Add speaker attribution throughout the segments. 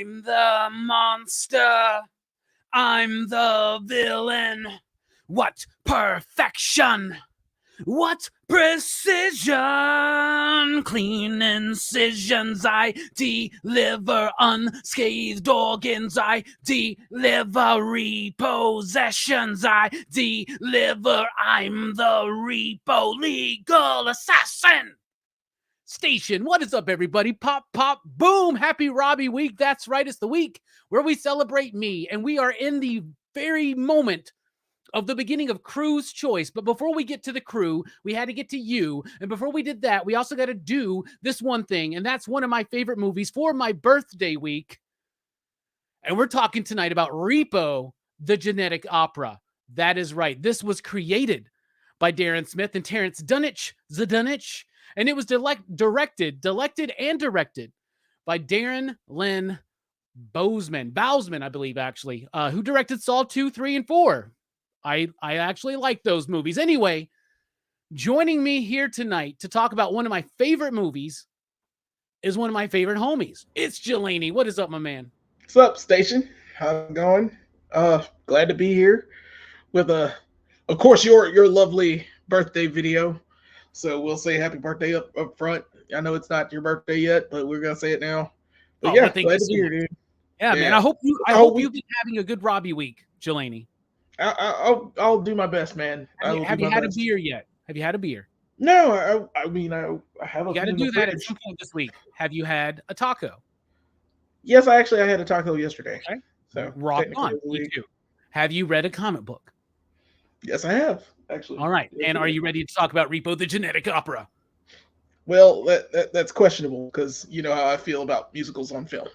Speaker 1: I'm the monster. I'm the villain. What perfection. What precision. Clean incisions. I deliver unscathed organs. I deliver repossessions. I deliver. I'm the repo legal assassin. Station. What is up, everybody? Pop, pop, boom. Happy Robbie week. That's right. It's the week where we celebrate me. And we are in the very moment of the beginning of Crew's Choice. But before we get to the crew, we had to get to you. And before we did that, we also got to do this one thing. And that's one of my favorite movies for my birthday week. And we're talking tonight about Repo, the Genetic Opera. That is right. This was created by Darren Smith and Terrence Zdunich. And it was directed by Darren Lynn Bousman, I believe, actually, who directed Saw 2, 3, and 4. I actually like those movies. Anyway, joining me here tonight to talk about one of my favorite movies is one of my favorite homies. It's Jelani. What is up, my man?
Speaker 2: What's up, Station? How's it going? Glad to be here with, of course, your lovely birthday video. So we'll say happy birthday up front. I know it's not your birthday yet, but we're gonna say it now. But yeah, glad to be here, dude.
Speaker 1: Yeah, man. I hope you've been having a good Robbie week, Jelani.
Speaker 2: I'll do my best, man.
Speaker 1: Have you had a beer yet? Have you had a beer?
Speaker 2: No, I mean I have.
Speaker 1: You got to do that at some point this week. Have you had a taco?
Speaker 2: Yes, I had a taco yesterday.
Speaker 1: Okay.
Speaker 2: So
Speaker 1: rock on. Me too. Have you read a comic book?
Speaker 2: Yes, I have. Actually.
Speaker 1: All right. And are you ready to talk about Repo, the Genetic Opera?
Speaker 2: Well, that's questionable because you know how I feel about musicals on film.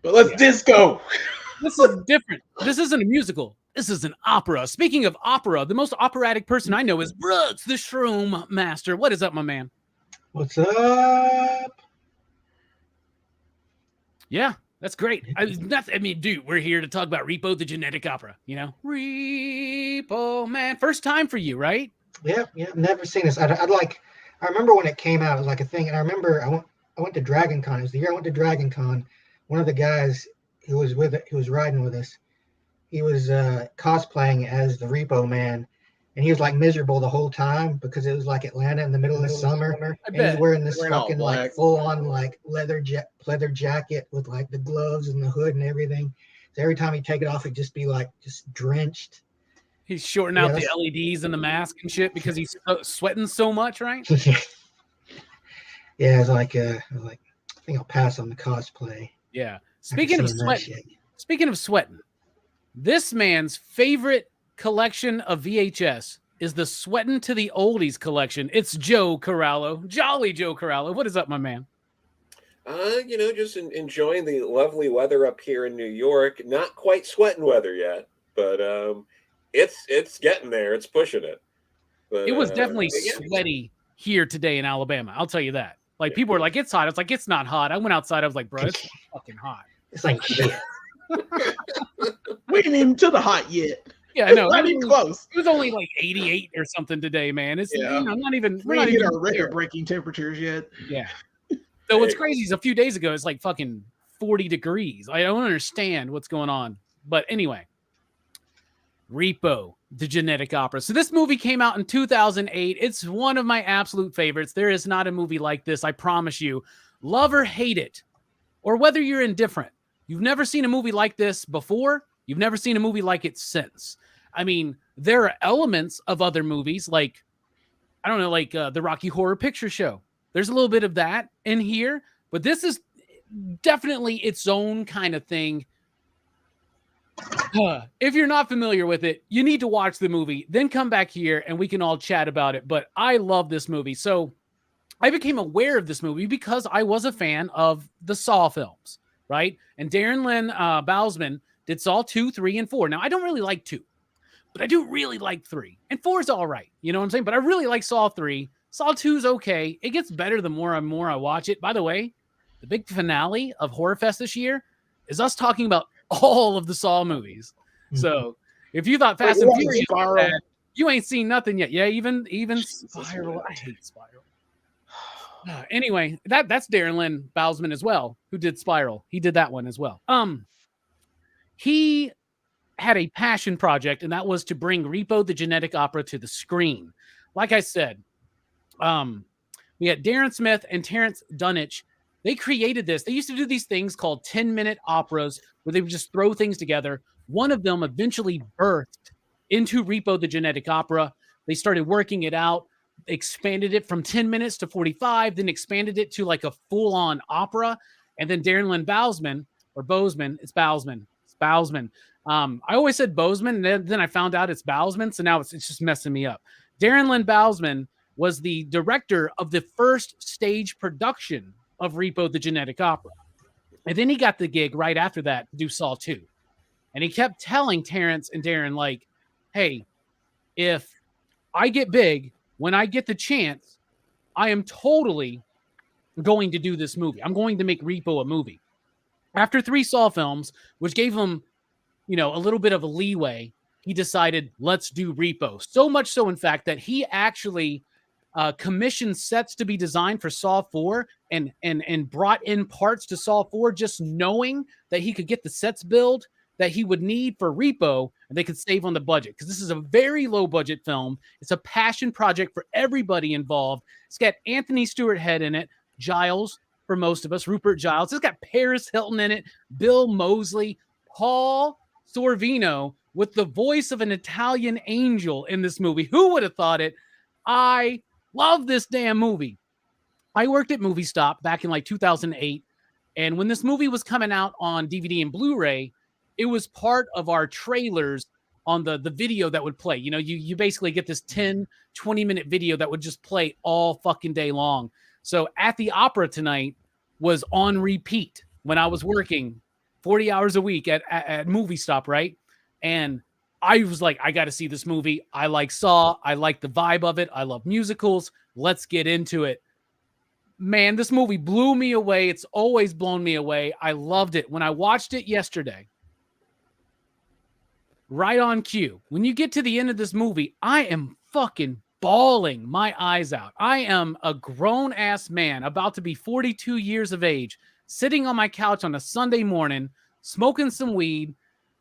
Speaker 2: But let's disco.
Speaker 1: This is different. This isn't a musical. This is an opera. Speaking of opera, the most operatic person I know is Brooks, the Shroom Master. What is up, my man?
Speaker 3: What's up?
Speaker 1: Yeah, that's great. I mean, dude, we're here to talk about Repo, the Genetic Opera. You know, Repo, man. First time for you, right?
Speaker 3: Yeah. Never seen this. I remember when it came out, it was like a thing. And I remember I went to Dragon Con. It was the year I went to Dragon Con. One of the guys who was riding with us, he was cosplaying as the Repo Man, and he was like miserable the whole time because it was like Atlanta in the middle of the summer, and he was wearing this fucking like full on like leather jacket with like the gloves and the hood and everything. So every time he'd take it off, it'd just be like just drenched.
Speaker 1: He's shorting out the LEDs and the mask and shit because he's sweating so much, right?
Speaker 3: Yeah, it's like I think I'll pass on the cosplay.
Speaker 1: Yeah. Speaking of sweating, this man's favorite collection of VHS is the Sweatin' to the Oldies collection. It's Joe Corallo. Jolly Joe Corallo. What is up, my man?
Speaker 4: Just enjoying the lovely weather up here in New York. Not quite sweating weather yet, but it's getting there. It's pushing it. But,
Speaker 1: it was definitely sweaty here today in Alabama. I'll tell you that. Like, people were like, it's hot. It's like, it's not hot. I went outside. I was like, bro, it's fucking hot.
Speaker 3: It's like shit.
Speaker 2: We ain't even to the hot yet.
Speaker 1: Yeah, I know.
Speaker 2: Not even close.
Speaker 1: It was only like 88 or something today, man. It's not even.
Speaker 2: We're not even our record-breaking temperatures yet.
Speaker 1: Yeah. So what's crazy is a few days ago it's like fucking 40 degrees. I don't understand what's going on. But anyway, Repo, the Genetic Opera. So this movie came out in 2008. It's one of my absolute favorites. There is not a movie like this, I promise you. Love or hate it, or whether you're indifferent, you've never seen a movie like this before. You've never seen a movie like it since. I mean, there are elements of other movies like, I don't know, like the Rocky Horror Picture Show. There's a little bit of that in here, but this is definitely its own kind of thing. If you're not familiar with it, you need to watch the movie, then come back here and we can all chat about it. But I love this movie. So I became aware of this movie because I was a fan of the Saw films, right? And Darren Lynn Bousman did Saw 2, 3, and 4. Now, I don't really like 2, but I do really like 3. And 4 is all right. You know what I'm saying? But I really like Saw 3. Saw 2 is okay. It gets better the more and more I watch it. By the way, the big finale of Horror Fest this year is us talking about all of the Saw movies. So if you thought Fast and Furious was bad, you ain't seen nothing yet. Yeah, even Spiral. I hate Spiral. Anyway, that's Darren Lynn Bousman as well, who did Spiral. He did that one as well. He had a passion project, and that was to bring Repo the Genetic Opera to the screen. Like I said, we had Darren Smith and Terrence Dunnage. They created this. They used to do these things called 10-minute operas where they would just throw things together. One of them eventually birthed into Repo the Genetic Opera. They started working it out, expanded it from 10 minutes to 45, then expanded it to like a full-on opera. And then Darren Lynn Bousman, or Bozeman, it's Bousman. It's Bousman. I always said Bozeman, and then I found out it's Bousman, so now it's just messing me up. Darren Lynn Bousman was the director of the first stage production of Repo the Genetic Opera. And then he got the gig right after that to do Saw 2. And he kept telling Terrence and Darren, like, hey, if I get big, when I get the chance, I am totally going to do this movie. I'm going to make Repo a movie. After 3 Saw films, which gave him, a little bit of a leeway, he decided, let's do Repo. So much so, in fact, that he actually commissioned sets to be designed for Saw 4 and brought in parts to Saw 4 just knowing that he could get the sets build that he would need for Repo and they could save on the budget, because this is a very low budget film. It's a passion project for everybody involved. It's got Anthony Stewart Head in it, Giles for most of us, Rupert Giles. It's got Paris Hilton in it, Bill Moseley, Paul Sorvino with the voice of an Italian angel in this movie. Who would have thought it? I love this damn movie. I worked at Movie Stop back in like 2008. And when this movie was coming out on DVD and Blu-ray, it was part of our trailers on the video that would play. You basically get this 10, 20-minute video that would just play all fucking day long. So At the Opera Tonight was on repeat when I was working 40 hours a week at Movie Stop, right? And I was like, I got to see this movie. I like Saw. I like the vibe of it. I love musicals. Let's get into it. Man, this movie blew me away. It's always blown me away. I loved it. When I watched it yesterday, right on cue, when you get to the end of this movie, I am fucking bawling my eyes out. I am a grown-ass man about to be 42 years of age, sitting on my couch on a Sunday morning, smoking some weed,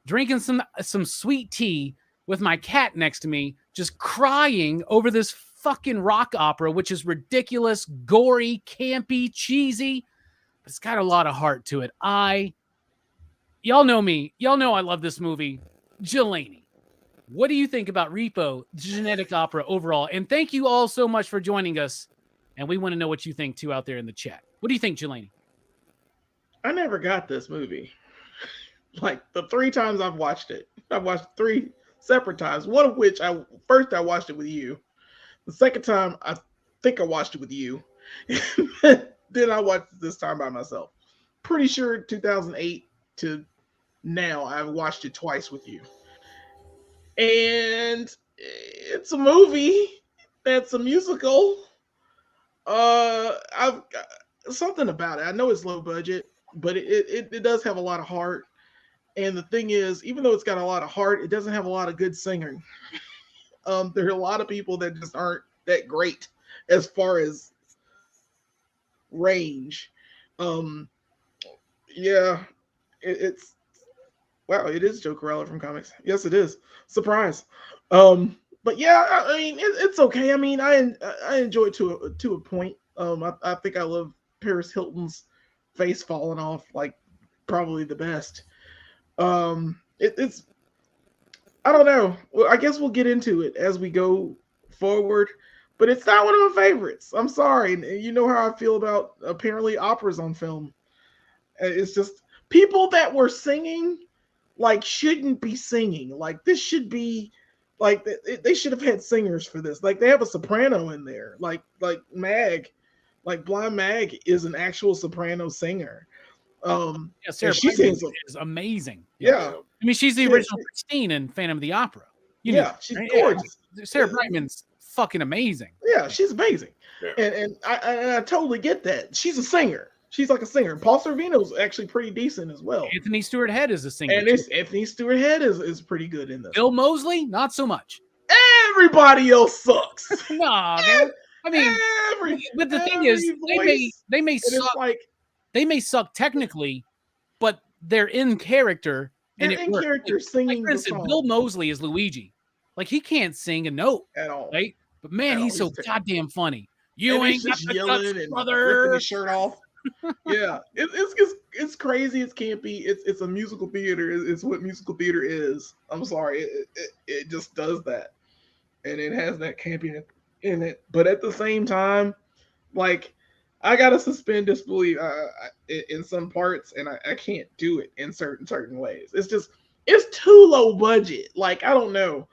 Speaker 1: drinking some sweet tea with my cat next to me, just crying over this fucking rock opera, which is ridiculous, gory, campy, cheesy, but it's got a lot of heart to it. Y'all know me. Y'all know I love this movie. Jelani, what do you think about Repo, the Genetic Opera overall? And thank you all so much for joining us. And we want to know what you think too out there in the chat. What do you think, Jelani?
Speaker 2: I never got this movie. Like the 3 times I've watched it, I've watched 3 separate times. One of which I watched it with you. The second time I think I watched it with you. Then I watched it this time by myself. Pretty sure 2008 to now I've watched it twice with you. And it's a movie that's a musical. I've got something about it. I know it's low budget, but it does have a lot of heart. And the thing is, even though it's got a lot of heart, it doesn't have a lot of good singing. There are a lot of people that just aren't that great as far as range. It's wow, it is Joe Corella from comics. Yes, it is. Surprise. But yeah, I mean, it's okay. I mean, I enjoy it to a point. I think I love Paris Hilton's face falling off like probably the best. It's I don't know. Well, I guess we'll get into it as we go forward, but it's not one of my favorites. I'm sorry. You know how I feel about apparently operas on film. It's just people that were singing like shouldn't be singing. Like this should be like they should have had singers for this. Like they have a soprano in there. Like Mag, like Blind Mag is an actual soprano singer.
Speaker 1: Sarah
Speaker 2: she
Speaker 1: sings is amazing.
Speaker 2: Yeah.
Speaker 1: I mean, she's the original Christine in Phantom of the Opera.
Speaker 2: She's gorgeous.
Speaker 1: Sarah Brightman's fucking amazing.
Speaker 2: Yeah, she's amazing.
Speaker 4: Yeah.
Speaker 2: And I totally get that. She's a singer. She's like a singer. Paul Sorvino's actually pretty decent as well.
Speaker 1: Anthony Stewart Head is a singer.
Speaker 2: And Anthony Stewart Head is pretty good in this.
Speaker 1: Bill Moseley, not so much.
Speaker 2: Everybody else sucks.
Speaker 1: Nah, man. I mean, but the thing is, they may
Speaker 2: and
Speaker 1: suck.
Speaker 2: it's like
Speaker 1: They may suck technically, but they're in character.
Speaker 2: they're
Speaker 1: and
Speaker 2: in
Speaker 1: works.
Speaker 2: character singing
Speaker 1: for
Speaker 2: the
Speaker 1: instance,
Speaker 2: song
Speaker 1: Bill Moseley is Luigi. Like, he can't sing a note,
Speaker 2: at all.
Speaker 1: right? But man,
Speaker 2: At all.
Speaker 1: he's so
Speaker 2: He's
Speaker 1: goddamn funny.
Speaker 2: and
Speaker 1: You
Speaker 2: he's
Speaker 1: ain't got
Speaker 2: just
Speaker 1: the
Speaker 2: yelling
Speaker 1: guts,
Speaker 2: and ripping
Speaker 1: brother.
Speaker 2: his shirt off. Yeah, it's crazy. It's campy. It's a musical theater. It's what musical theater is. I'm sorry, it just does that, and it has that campiness in it. But at the same time, like, I gotta suspend disbelief in some parts, and I can't do it in certain ways. It's too low budget. Like, I don't know.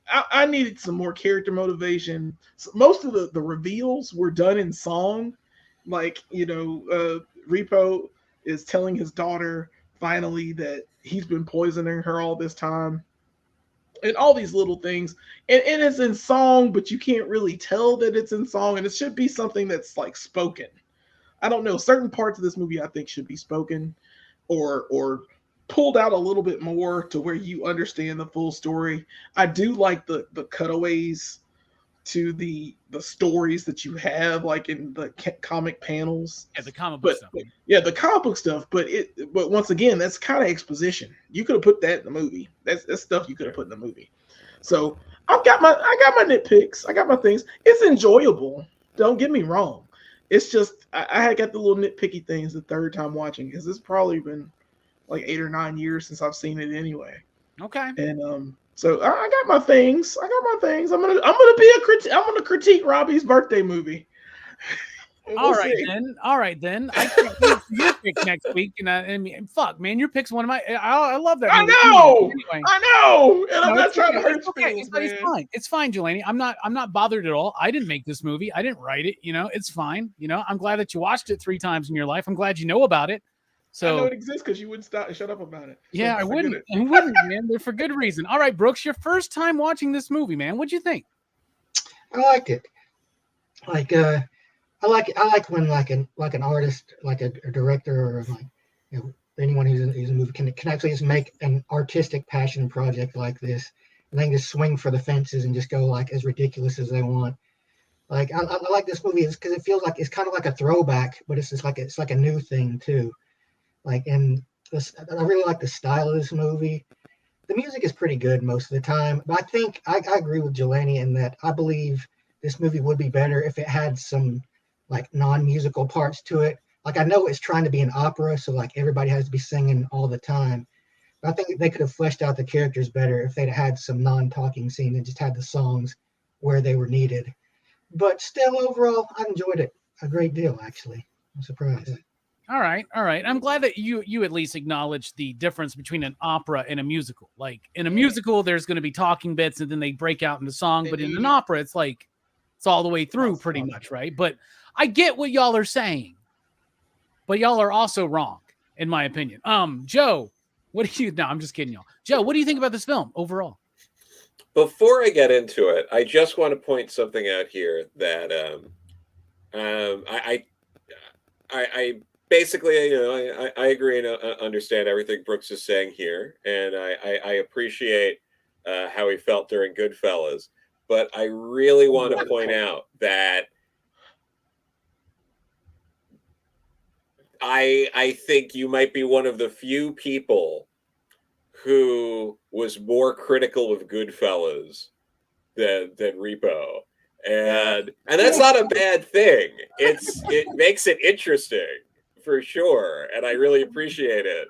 Speaker 2: I needed some more character motivation. So most of the reveals were done in song. Like, Repo is telling his daughter finally that he's been poisoning her all this time, and all these little things. And it's in song, but you can't really tell that it's in song, and it should be something that's like spoken. I don't know. Certain parts of this movie I think should be spoken or pulled out a little bit more to where you understand the full story. I do like the cutaways to the stories that you have, like in the comic panels.
Speaker 1: Yeah, the comic book stuff.
Speaker 2: Yeah, the comic book stuff. But once again, that's kind of exposition. You could have put that in the movie. That's stuff you could have put in the movie. So I got my nitpicks. I got my things. It's enjoyable. Don't get me wrong. It's just I had got the little nitpicky things the third time watching, because it's probably been like 8 or 9 years since I've seen it anyway.
Speaker 1: Okay.
Speaker 2: And so I got my things. I'm gonna critique Robbie's birthday movie.
Speaker 1: All right then. I can't wait for your pick next week. And I mean, fuck, man, your pick's one of my. I love that movie.
Speaker 2: I know.
Speaker 1: Anyway.
Speaker 2: I know. And I'm not trying to hurt
Speaker 1: feelings, man. It's fine. It's fine, Jelani. I'm not bothered at all. I didn't make this movie. I didn't write it. It's fine. I'm glad that you watched it 3 times in your life. I'm glad you know about it. So
Speaker 2: I know it exists because you wouldn't shut up about it. So
Speaker 1: yeah, I wouldn't. I wouldn't, man. They're for good reason. All right, Brooks, your first time watching this movie, man. What'd you think?
Speaker 3: I liked it. Like I like when like an artist, like a director, or like anyone who's in a movie can actually just make an artistic passion project like this, and they can just swing for the fences and just go like as ridiculous as they want. Like I like this movie because it feels like it's kind of like a throwback, but it's like a new thing too. Like, and I really like the style of this movie. The music is pretty good most of the time, but I think I agree with Jelani in that I believe this movie would be better if it had some like non-musical parts to it. Like, I know it's trying to be an opera, so like everybody has to be singing all the time. But I think they could have fleshed out the characters better if they'd had some non-talking scenes and just had the songs where they were needed. But still, overall, I enjoyed it a great deal, actually. I'm surprised.
Speaker 1: All right. I'm glad that you at least acknowledge the difference between an opera and a musical. Like, in a musical, there's going to be talking bits and then they break out into song. But in an opera, it's like it's all the way through pretty much, right? But I get what y'all are saying, but y'all are also wrong, in my opinion. Joe, what do you? No, I'm just kidding, y'all. Joe, what do you think about this film overall?
Speaker 4: Before I get into it, I just want to point something out here that I basically, I agree and understand everything Brooks is saying here, and I appreciate how he felt during Goodfellas. But I really want to point out that I think you might be one of the few people who was more critical of Goodfellas than Repo. And that's not a bad thing. It makes it interesting for sure, and I really appreciate it.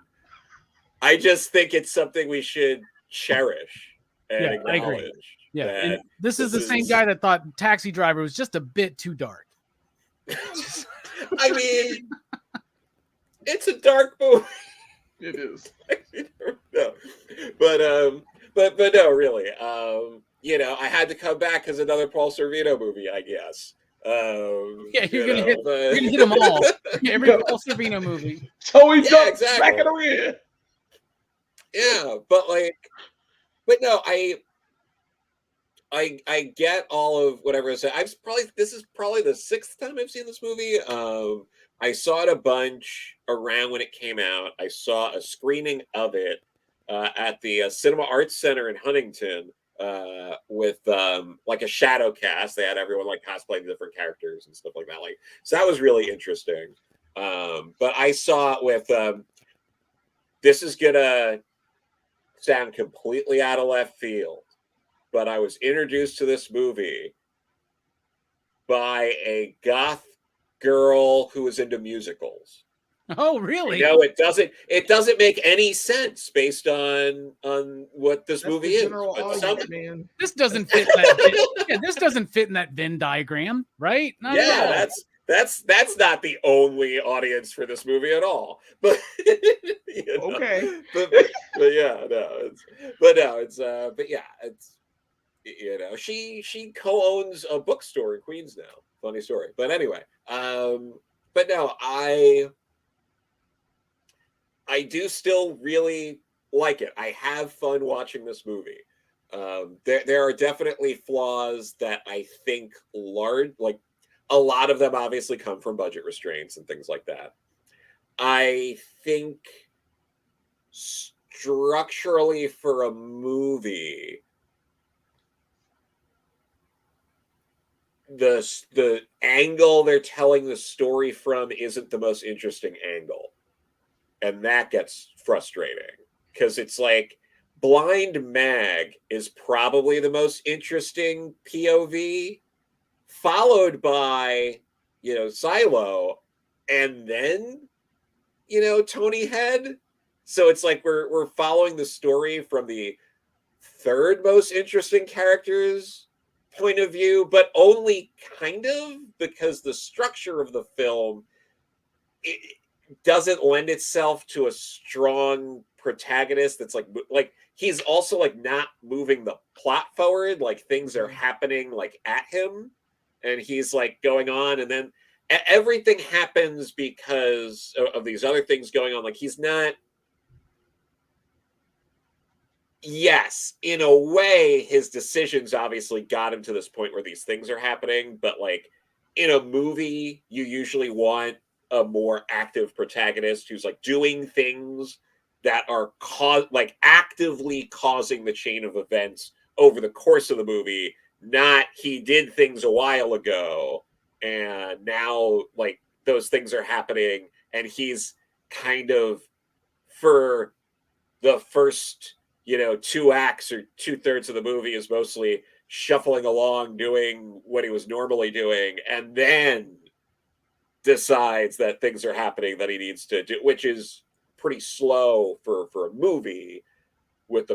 Speaker 4: I just think it's something we should cherish and acknowledge.
Speaker 1: I agree. Yeah, and this is the same guy that thought Taxi Driver was just a bit too dark.
Speaker 4: I mean, it's a dark movie.
Speaker 2: It is.
Speaker 4: No. But no, really. I had to come back as another Paul Sorvino movie, I guess.
Speaker 1: You're gonna hit them all. Every Paul Sorvino movie.
Speaker 2: So we jump
Speaker 4: exactly.
Speaker 2: back in the rear.
Speaker 4: Yeah, but no, I get all of whatever I said. This is probably the 6th time I've seen this movie. I saw it a bunch around when it came out. I saw a screening of it at the Cinema Arts Center in Huntington with like a shadow cast. They had everyone like cosplaying different characters and stuff like that. Like, so that was really interesting. But I saw it with this is gonna sound completely out of left field, but I was introduced to this movie by a goth girl who was into musicals.
Speaker 1: Oh, really?
Speaker 4: You know, it doesn't make any sense based on what this
Speaker 2: That's
Speaker 4: movie
Speaker 2: the
Speaker 4: is.
Speaker 2: general
Speaker 4: But
Speaker 2: audience, man.
Speaker 1: This doesn't fit that. Yeah, this doesn't fit in that Venn diagram, right? Not at all.
Speaker 4: yeah, that's not the only audience for this movie at all. But you know,
Speaker 2: Okay.
Speaker 4: but yeah, no, but yeah, it's, you know, she co-owns a bookstore in Queens now. Funny story. But anyway, but no, I do still really like it. I have fun watching this movie. There are definitely flaws that I think like a lot of them obviously come from budget restraints and things like that. I think structurally for a movie, the angle they're telling the story from isn't the most interesting angle. And that gets frustrating because it's like Blind Mag is probably the most interesting POV, followed by, you know, Silo, and then, you know, Tony Head. So it's like we're following the story from the third most interesting character's point of view, but only kind of, because the structure of the film doesn't lend itself to a strong protagonist that's like he's also like not moving the plot forward. Like things are happening like at him and he's like going on, and then everything happens because of these other things going on. Like he's not, yes, in a way his decisions obviously got him to this point where these things are happening, but like in a movie you usually want a more active protagonist who's like doing things that are like actively causing the chain of events over the course of the movie, not he did things a while ago and now like those things are happening and he's kind of, for the first, you know, 2 acts or 2/3 of the movie is mostly shuffling along doing what he was normally doing, and then decides that things are happening that he needs to do, which is pretty slow for a movie with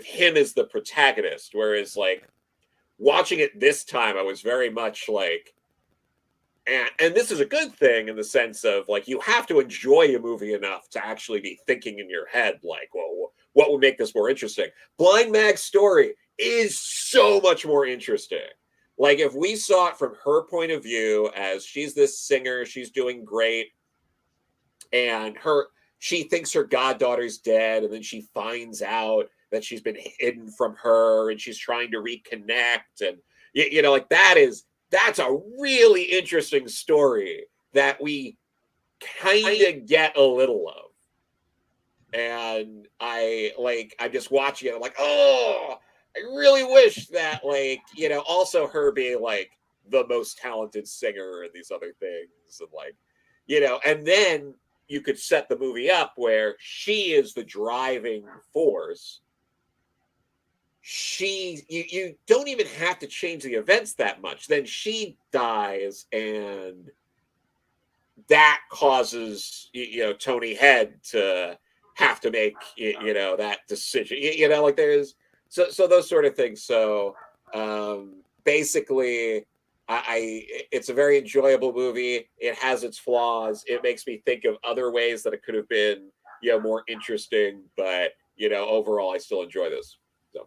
Speaker 4: him as the protagonist. Whereas like watching it this time, I was very much like, and this is a good thing in the sense of like you have to enjoy a movie enough to actually be thinking in your head like, well, what would make this more interesting? Blind Mag's story is so much more interesting. Like if we saw it from her point of view as she's this singer, she's doing great, and she thinks her goddaughter's dead, and then she finds out that she's been hidden from her and she's trying to reconnect, and you know, like that's a really interesting story that we kind of get a little of. And I'm just watching it, I'm like, oh, I really wish that, like, you know, also her being like the most talented singer and these other things, and like, you know, and then you could set the movie up where she is the driving force. You don't even have to change the events that much. Then she dies, and that causes, you know, Tony Head to have to make, you know, that decision. You know, like there's so those sort of things. So basically, it's a very enjoyable movie. It has its flaws. It makes me think of other ways that it could have been, you know, more interesting. But you know, overall, I still enjoy this. So.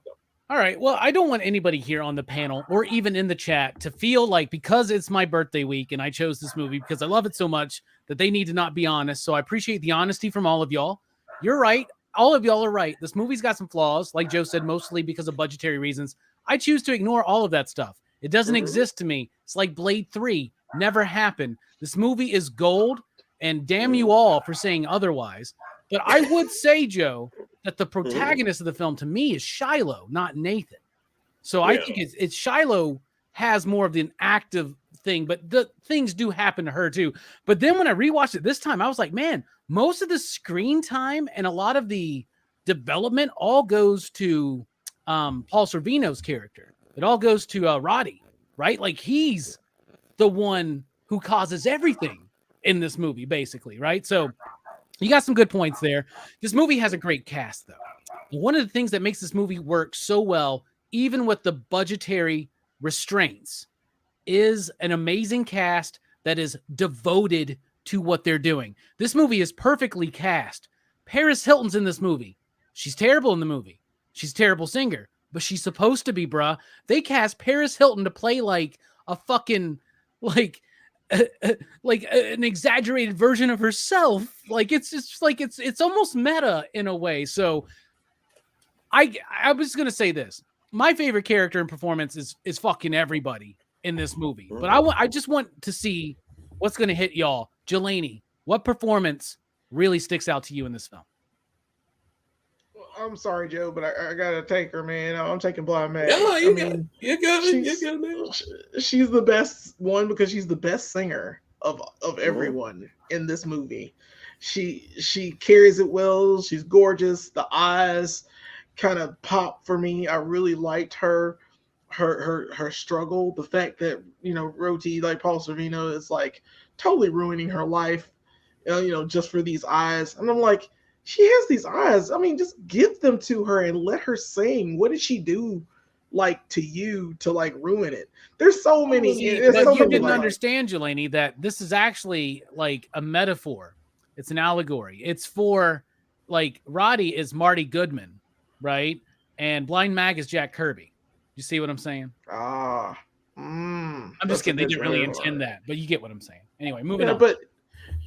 Speaker 1: All right. Well, I don't want anybody here on the panel or even in the chat to feel like because it's my birthday week and I chose this movie because I love it so much that they need to not be honest. So I appreciate the honesty from all of y'all. You're right. All of y'all are right. This movie's got some flaws, like Joe said, mostly because of budgetary reasons. I choose to ignore all of that stuff. It doesn't exist to me. It's like Blade 3. Never happened. This movie is gold, and damn you all for saying otherwise. But I would say, Joe, that the protagonist of the film to me is Shiloh, not Nathan. So I think it's Shiloh has more of an active thing, but the things do happen to her too. But then when I rewatched it this time, I was like, man, most of the screen time and a lot of the development all goes to Paul Sorvino's character. It all goes to Roddy, right? Like he's the one who causes everything in this movie, basically, right? So you got some good points there. This movie has a great cast, though. One of the things that makes this movie work so well, even with the budgetary restraints, is an amazing cast that is devoted to what they're doing. This movie is perfectly cast. Paris Hilton's in this movie. She's terrible in the movie. She's a terrible singer, but she's supposed to be, bruh. They cast Paris Hilton to play like a fucking, like an exaggerated version of herself. Like it's just like it's almost meta in a way. So I was gonna say this. My favorite character and performance is fucking everybody in this movie. But I just want to see what's gonna hit y'all. Jelani, what performance really sticks out to you in this film?
Speaker 2: I'm sorry, Joe, but I gotta take her, man. I'm taking Blind Mag.
Speaker 4: No,
Speaker 2: you got
Speaker 4: it.
Speaker 2: She's the best one because she's the best singer of everyone in this movie. She carries it well. She's gorgeous. The eyes kind of pop for me. I really liked her struggle. The fact that Roti, like Paul Sorvino, is like totally ruining her life, just for these eyes. And I'm like, she has these eyes. I mean, just give them to her and let her sing. What did she do, like, to you to like ruin it? There's so many.
Speaker 1: But you didn't understand, Jelani, that this is actually like a metaphor. It's an allegory. It's for like Roddy is Marty Goodman, right? And Blind Mag is Jack Kirby. You see what I'm saying?
Speaker 2: I'm
Speaker 1: just kidding. They didn't really intend that, but you get what I'm saying. Anyway, moving on.
Speaker 2: But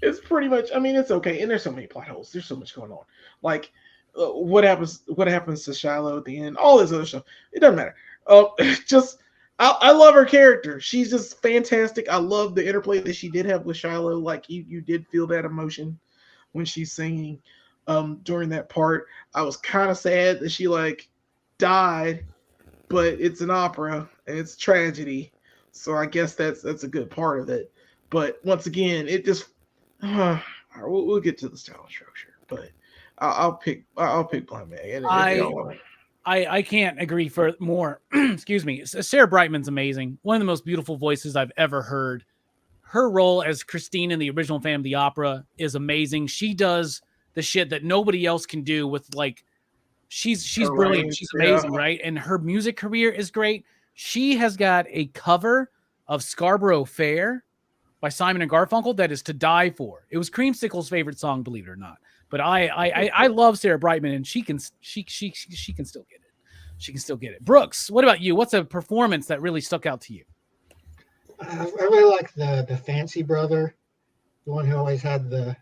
Speaker 2: it's pretty much. I mean, it's okay. And there's so many plot holes. There's so much going on. Like, what happens to Shiloh at the end? All this other stuff. It doesn't matter. I love her character. She's just fantastic. I love the interplay that she did have with Shiloh. Like, you did feel that emotion when she's singing during that part. I was kind of sad that she like died, but it's an opera and it's tragedy, so I guess that's a good part of it. But once again, it just we'll get to the style structure, but I'll pick Blind Mag.
Speaker 1: I can't agree for more. Excuse me. Sarah Brightman's amazing. One of the most beautiful voices I've ever heard. Her role as Christine in the original Phantom of the Opera is amazing. She does the shit that nobody else can do with like, she's brilliant. She's amazing, right? And her music career is great. She has got a cover of Scarborough Fair by Simon and Garfunkel that is to die for. It was Creamsicle's favorite song, believe it or not. But I love Sarah Brightman, and she can still get it. She can still get it. Brooks, what about you? What's a performance that really stuck out to you?
Speaker 3: I really like the fancy brother, the one who always had the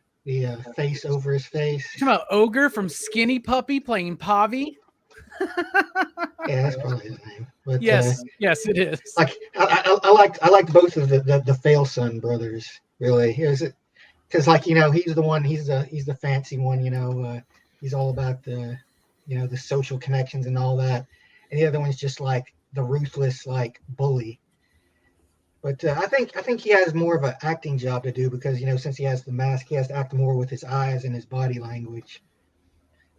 Speaker 3: face over his face.
Speaker 1: You talking about Ogre from Skinny Puppy playing Pavi?
Speaker 3: Yeah, that's probably his name. But,
Speaker 1: yes, it is.
Speaker 3: Like I liked both of the Failson brothers. Really, because like he's the one. He's the fancy one. He's all about the the social connections and all that, and the other one's just like the ruthless like bully. But I think he has more of an acting job to do because since he has the mask, he has to act more with his eyes and his body language.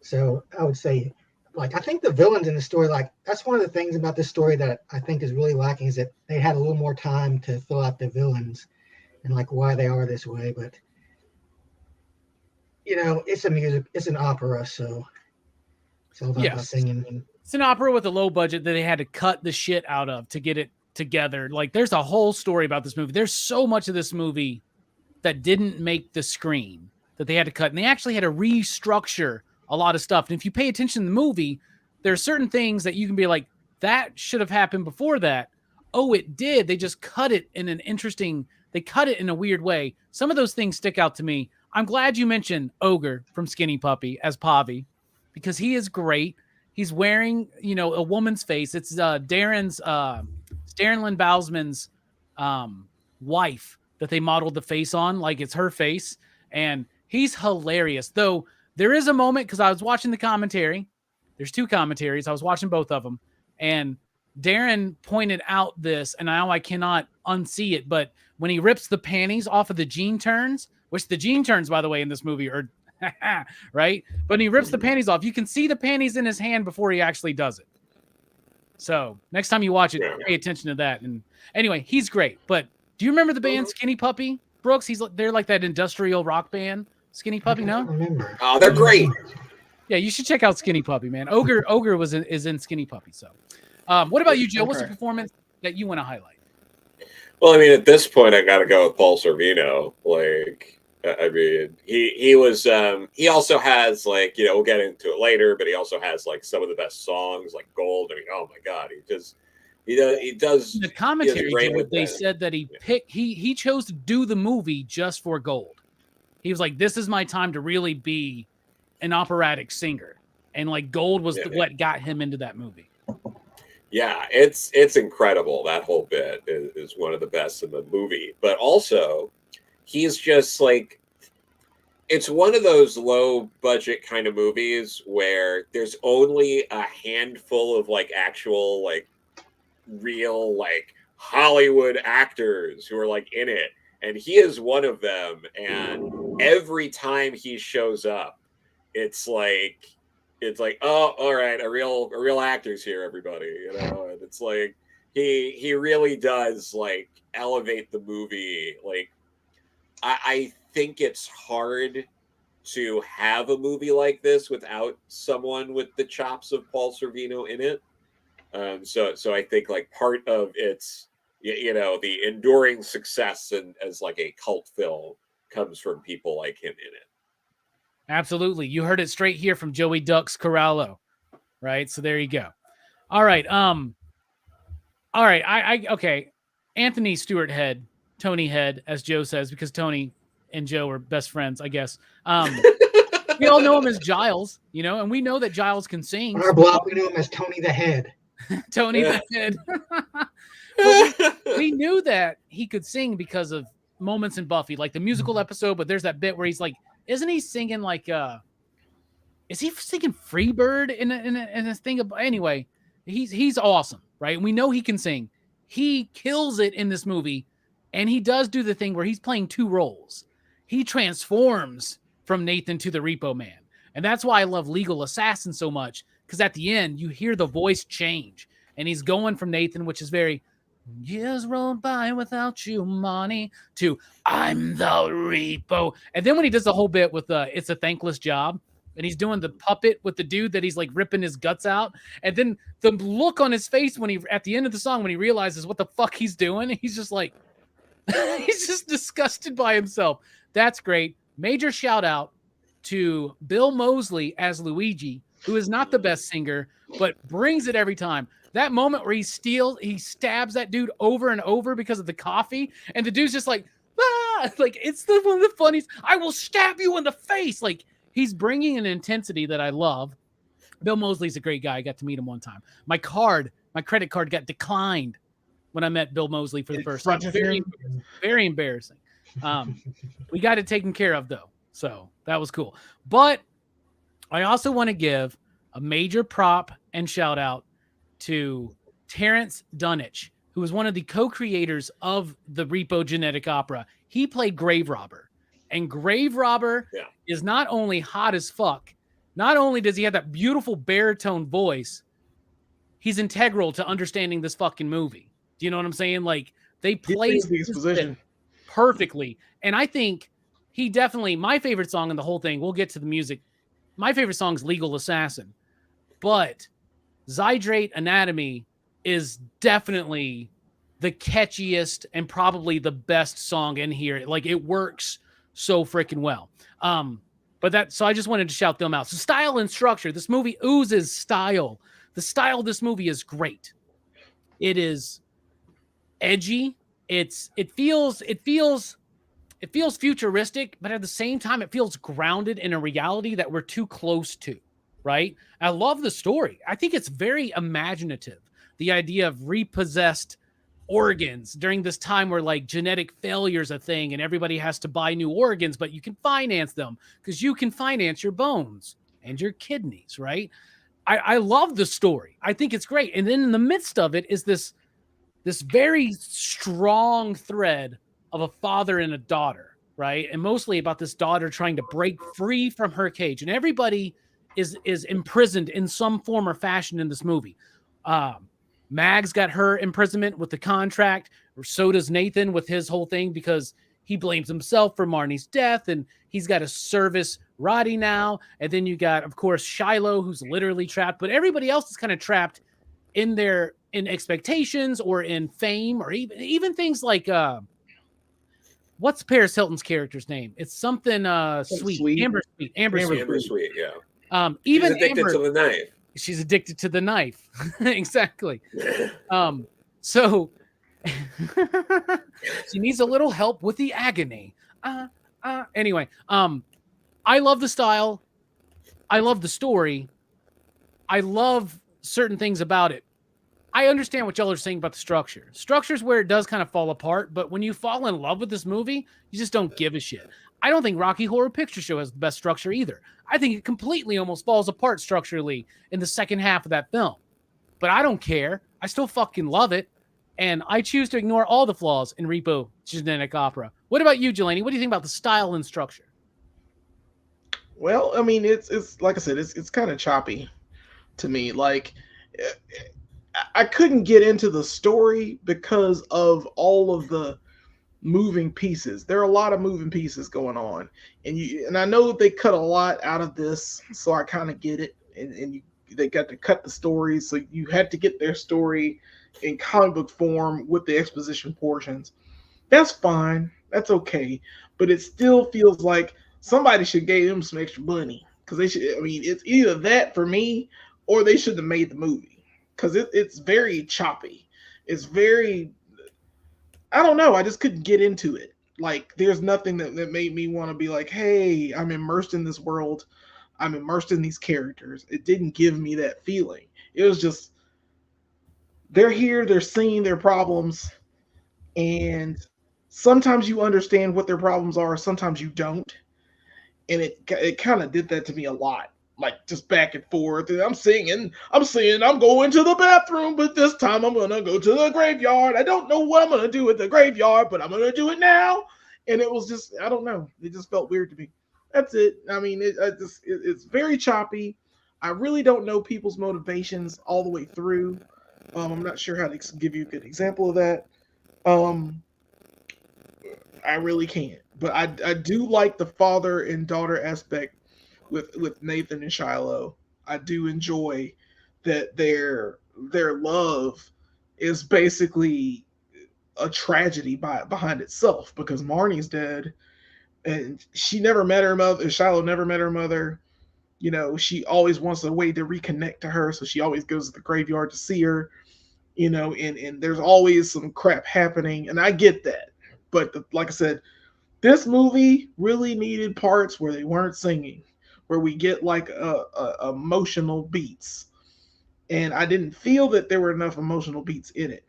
Speaker 3: So I would say, like, I think the villains in the story, like, that's one of the things about this story that I think is really lacking is that they had a little more time to fill out the villains and like why they are this way. But it's it's an opera, so it's all about singing.
Speaker 1: It's an opera with a low budget that they had to cut the shit out of to get it together. Like, there's a whole story about this movie. There's so much of this movie that didn't make the screen that they had to cut, and they actually had to restructure a lot of stuff. And if you pay attention to the movie, there are certain things that you can be like, that should have happened before that. Oh, it did. They just cut it in they cut it in a weird way. Some of those things stick out to me. I'm glad you mentioned Ogre from Skinny Puppy as Pavi, because he is great. He's wearing, a woman's face. It's Darren Lynn Bousman's wife that they modeled the face on, like it's her face. And he's hilarious. Though there is a moment, because I was watching the commentary. There's two commentaries. I was watching both of them. And Darren pointed out this, and now I cannot unsee it, but when he rips the panties off of the Gene turns, which the Gene turns, by the way, in this movie are right? But when he rips the panties off, you can see the panties in his hand before he actually does it. So next time you watch it, pay attention to that. And anyway, he's great. But do you remember the band Skinny Puppy, Brooks? They're like that industrial rock band, Skinny Puppy. No,
Speaker 3: remember.
Speaker 4: Oh, they're great.
Speaker 1: Yeah, you should check out Skinny Puppy, man. Ogre is in Skinny Puppy. So, what about you, Joe? What's the performance that you want to highlight?
Speaker 4: Well, I mean, at this point, I got to go with Paul Sorvino. Like, I mean, he was. He also has, like, you know, we'll get into it later, but he also has like some of the best songs, like Gold. I mean, oh my God, he does.
Speaker 1: The commentary, Joe, they said that he chose to do the movie just for Gold. He was like, "This is my time to really be an operatic singer," and like Gold was what got him into that movie.
Speaker 4: Yeah, it's incredible. That whole bit is one of the best in the movie. But also, he's just like, it's one of those low budget kind of movies where there's only a handful of like actual like real like Hollywood actors who are like in it, and he is one of them. And every time he shows up, it's like, oh, all right, a real actor's here, everybody, you know. And it's like he really does like elevate the movie. Like, I think it's hard to have a movie like this without someone with the chops of Paul Sorvino in it. So I think like part of its, you know, the enduring success and as like a cult film comes from people like him in it.
Speaker 1: Absolutely. You heard it straight here from Joey Ducks Corallo, right? So there you go. All right. Okay. Anthony Stewart Head, Tony Head, as Joe says, because Tony and Joe are best friends, I guess. We all know him as Giles, you know, and we know that Giles can sing.
Speaker 3: On our block, we know him as Tony the Head.
Speaker 1: Tony the Head. we knew that he could sing because of moments in Buffy, like the musical episode, but there's that bit where he's like, isn't he singing like is he singing Freebird in a thing of, anyway, he's awesome, right? And we know he can sing. He kills it in this movie, and he does do the thing where he's playing two roles. He transforms from Nathan to the Repo Man. And that's why I love Legal Assassin so much, because at the end you hear the voice change, and he's going from Nathan, which is very years roll by without you, money, to I'm the Repo. And then when he does the whole bit with it's a thankless job, and he's doing the puppet with the dude that he's like ripping his guts out, and then the look on his face when he at the end of the song when he realizes what the fuck he's doing, he's just like he's just disgusted by himself. That's great. Major shout out to Bill Moseley as Luigi, who is not the best singer, but brings it every time. That moment where he stabs that dude over and over because of the coffee, and the dude's just like, ah! Like, it's one of the funniest. I will stab you in the face. Like, he's bringing an intensity that I love. Bill Moseley's a great guy. I got to meet him one time. My credit card got declined when I met Bill Moseley for the first time. Very embarrassing. We got it taken care of, though. So that was cool. But I also want to give a major prop and shout out to Terrence Dunnage, who was one of the co-creators of the Repo Genetic Opera. He played Grave Robber. And Grave Robber is not only hot as fuck, not only does he have that beautiful baritone voice, he's integral to understanding this fucking movie. Do you know what I'm saying? Like, they play perfectly. And I think he definitely, my favorite song in the whole thing, we'll get to the music. My favorite song is Legal Assassin. But Zydrate Anatomy is definitely the catchiest and probably the best song in here. Like, it works so freaking well. So I just wanted to shout them out. So style and structure. This movie oozes style. The style of this movie is great. It is edgy. It feels futuristic, but at the same time, it feels grounded in a reality that we're too close to, right? I love the story. I think it's very imaginative. The idea of repossessed organs during this time where like genetic failure is a thing and everybody has to buy new organs, but you can finance them because you can finance your bones and your kidneys, right? I love the story. I think it's great. And then in the midst of it is this very strong thread of a father and a daughter, right? And mostly about this daughter trying to break free from her cage. And everybody is imprisoned in some form or fashion in this movie. Mag's got her imprisonment with the contract, or so does Nathan with his whole thing, because he blames himself for Marnie's death, and he's got to service Roddy now. And then you got, of course, Shiloh, who's literally trapped, but everybody else is kind of trapped in expectations or in fame, or even things like what's Paris Hilton's character's name? It's something sweet. Amber Sweet.
Speaker 4: Amber Sweet, yeah.
Speaker 1: Even
Speaker 4: she's addicted to the knife.
Speaker 1: She's addicted to the knife. Exactly. So she needs a little help with the agony. Anyway, I love the style. I love the story. I love certain things about it. I understand what y'all are saying about the structure. Structure's where it does kind of fall apart, but when you fall in love with this movie, you just don't give a shit. I don't think Rocky Horror Picture Show has the best structure either. I think it completely almost falls apart structurally in the second half of that film. But I don't care. I still fucking love it. And I choose to ignore all the flaws in Repo Genetic Opera. What about you, Jelani? What do you think about the style and structure?
Speaker 2: Well, I mean, it's like I said, it's kind of choppy to me. Like, I couldn't get into the story because of all of the moving pieces. There are a lot of moving pieces going on, and I know they cut a lot out of this, so I kind of get it. And they got to cut the story, so you had to get their story in comic book form with the exposition portions. That's fine. That's okay. But it still feels like somebody should give them some extra money, because they should. I mean, it's either that for me, or they should have made the movie, because it's very choppy. It's very, I don't know. I just couldn't get into it. Like, there's nothing that made me want to be like, hey, I'm immersed in this world. I'm immersed in these characters. It didn't give me that feeling. It was just, they're here, they're seeing their problems, and sometimes you understand what their problems are, sometimes you don't. And it kind of did that to me a lot. Like, just back and forth. And I'm saying I'm going to the bathroom, but this time I'm gonna go to the graveyard. I don't know what I'm gonna do at the graveyard, but I'm gonna do it now. And it was just, I don't know. It just felt weird to me. That's it. I mean, it's very choppy. I really don't know people's motivations all the way through. I'm not sure how to give you a good example of that. I really can't. But I do like the father and daughter aspect with Nathan and Shiloh. I do enjoy that their love is basically a tragedy behind itself, because Marnie's dead and she never met her mother. Shiloh never met her mother. You know, she always wants a way to reconnect to her, so she always goes to the graveyard to see her. You know, and there's always some crap happening, and I get that. But like I said, this movie really needed parts where they weren't singing, where we get like emotional beats, and I didn't feel that there were enough emotional beats in it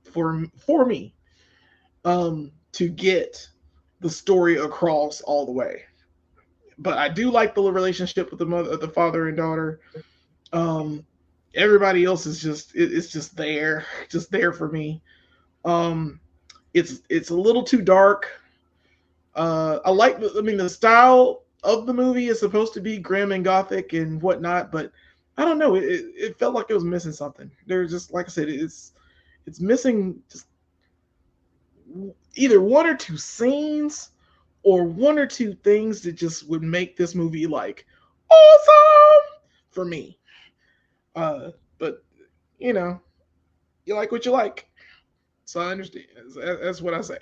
Speaker 2: for me to get the story across all the way. But I do like the relationship with the father and daughter. Everybody else is just there for me. It's a little too dark. The style of the movie is supposed to be grim and gothic and whatnot, but I don't know. It felt like it was missing something. There's just, like I said, it's missing just either one or two scenes or one or two things that just would make this movie like awesome for me. But you know, you like what you like, so I understand. That's what I say.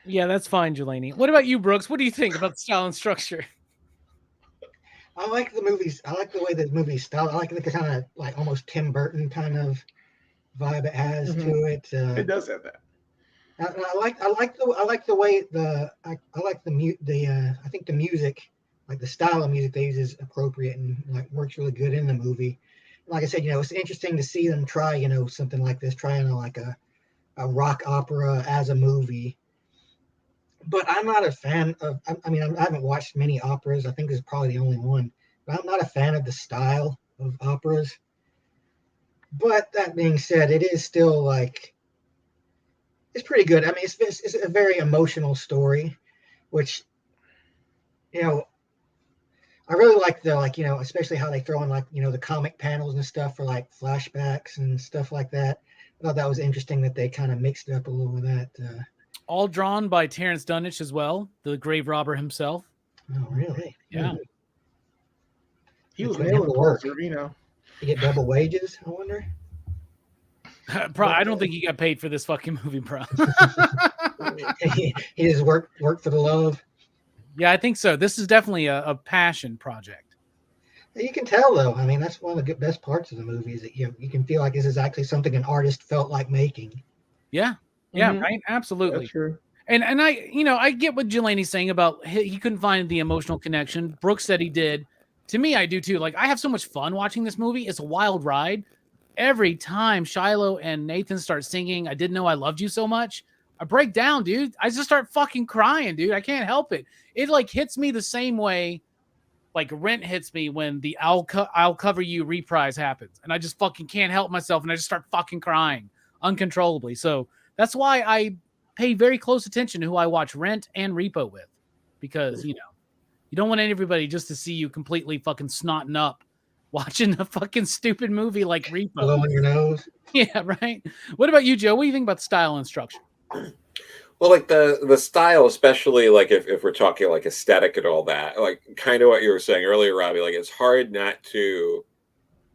Speaker 1: Yeah, that's fine, Jelani. What about you, Brooks? What do you think about the style and structure?
Speaker 3: I like the movies. I like the way the movie's styled. I like the kind of like almost Tim Burton kind of vibe it has to it.
Speaker 2: It does have that.
Speaker 3: I like the way I think the music, like the style of music they use, is appropriate and like works really good in the movie. Like I said, you know, it's interesting to see them try, you know, something like this, trying like a rock opera as a movie. But I'm not a fan of. I mean, I haven't watched many operas. I think this is probably the only one. But I'm not a fan of the style of operas. But that being said, it is still like it's pretty good. I mean, it's a very emotional story, which you know I really like the especially how they throw in the comic panels and stuff for like flashbacks and stuff like that. I thought that was interesting that they kind of mixed it up a little with that.
Speaker 1: All drawn by Terrence Dunnage as well, the grave robber himself.
Speaker 3: Oh, really?
Speaker 1: Yeah.
Speaker 2: He was
Speaker 3: Putting him
Speaker 2: nailing
Speaker 3: to work.
Speaker 2: closer, you know.
Speaker 3: You get double wages, I wonder.
Speaker 1: I don't think he got paid for this fucking movie, bro.
Speaker 3: he just worked for the love.
Speaker 1: Yeah, I think so. This is definitely a passion project.
Speaker 3: You can tell, though. I mean, that's one of the best parts of the movie is that you can feel like this is actually something an artist felt like making.
Speaker 1: Yeah, right. Absolutely.
Speaker 2: That's true.
Speaker 1: And I get what Jelani's saying about he couldn't find the emotional connection. Brooks said he did. To me, I do too. Like, I have so much fun watching this movie. It's a wild ride. Every time Shiloh and Nathan start singing, "I Didn't Know I Loved You So Much," I break down, dude. I just start fucking crying, dude. I can't help it. It like hits me the same way like Rent hits me when the I'll Cover You reprise happens. And I just fucking can't help myself. And I just start fucking crying uncontrollably. So that's why I pay very close attention to who I watch Rent and Repo with. Because, you don't want everybody just to see you completely fucking snotting up watching a fucking stupid movie like Repo.
Speaker 3: Blowing your nose.
Speaker 1: Yeah, right. What about you, Joe? What do you think about the style and structure?
Speaker 4: Well, like the style, especially like if we're talking like aesthetic and all that, like kind of what you were saying earlier, Robbie, like it's hard not to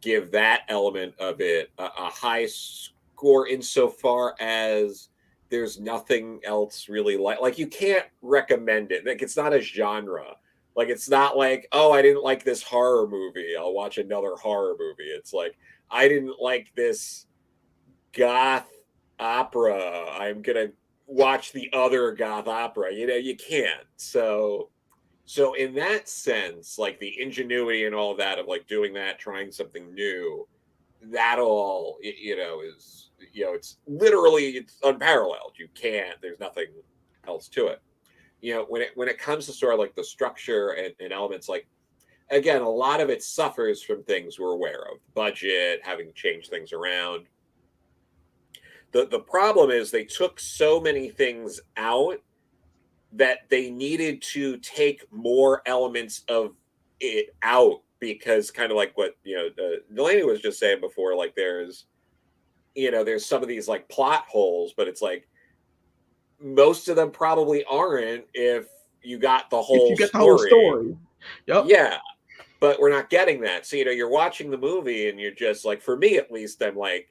Speaker 4: give that element of it a high score insofar as there's nothing else really like you can't recommend it. Like it's not a genre. Like it's not like, oh, I didn't like this horror movie, I'll watch another horror movie. It's like, I didn't like this goth opera, I'm gonna watch the other goth opera. You can't. So in that sense, like the ingenuity and all of that of like doing that, trying something new, that all is it's literally it's unparalleled. You can't. There's nothing else to it. When it comes to sort of like the structure and elements, like again, a lot of it suffers from things we're aware of, budget, having to change things around. The problem is they took so many things out that they needed to take more elements of it out because kind of like what Delaney was just saying before, like there's some of these like plot holes, but it's like most of them probably aren't if you got the whole story.
Speaker 2: Yep.
Speaker 4: Yeah, but we're not getting that. So you're watching the movie and you're just like, for me at least, I'm like,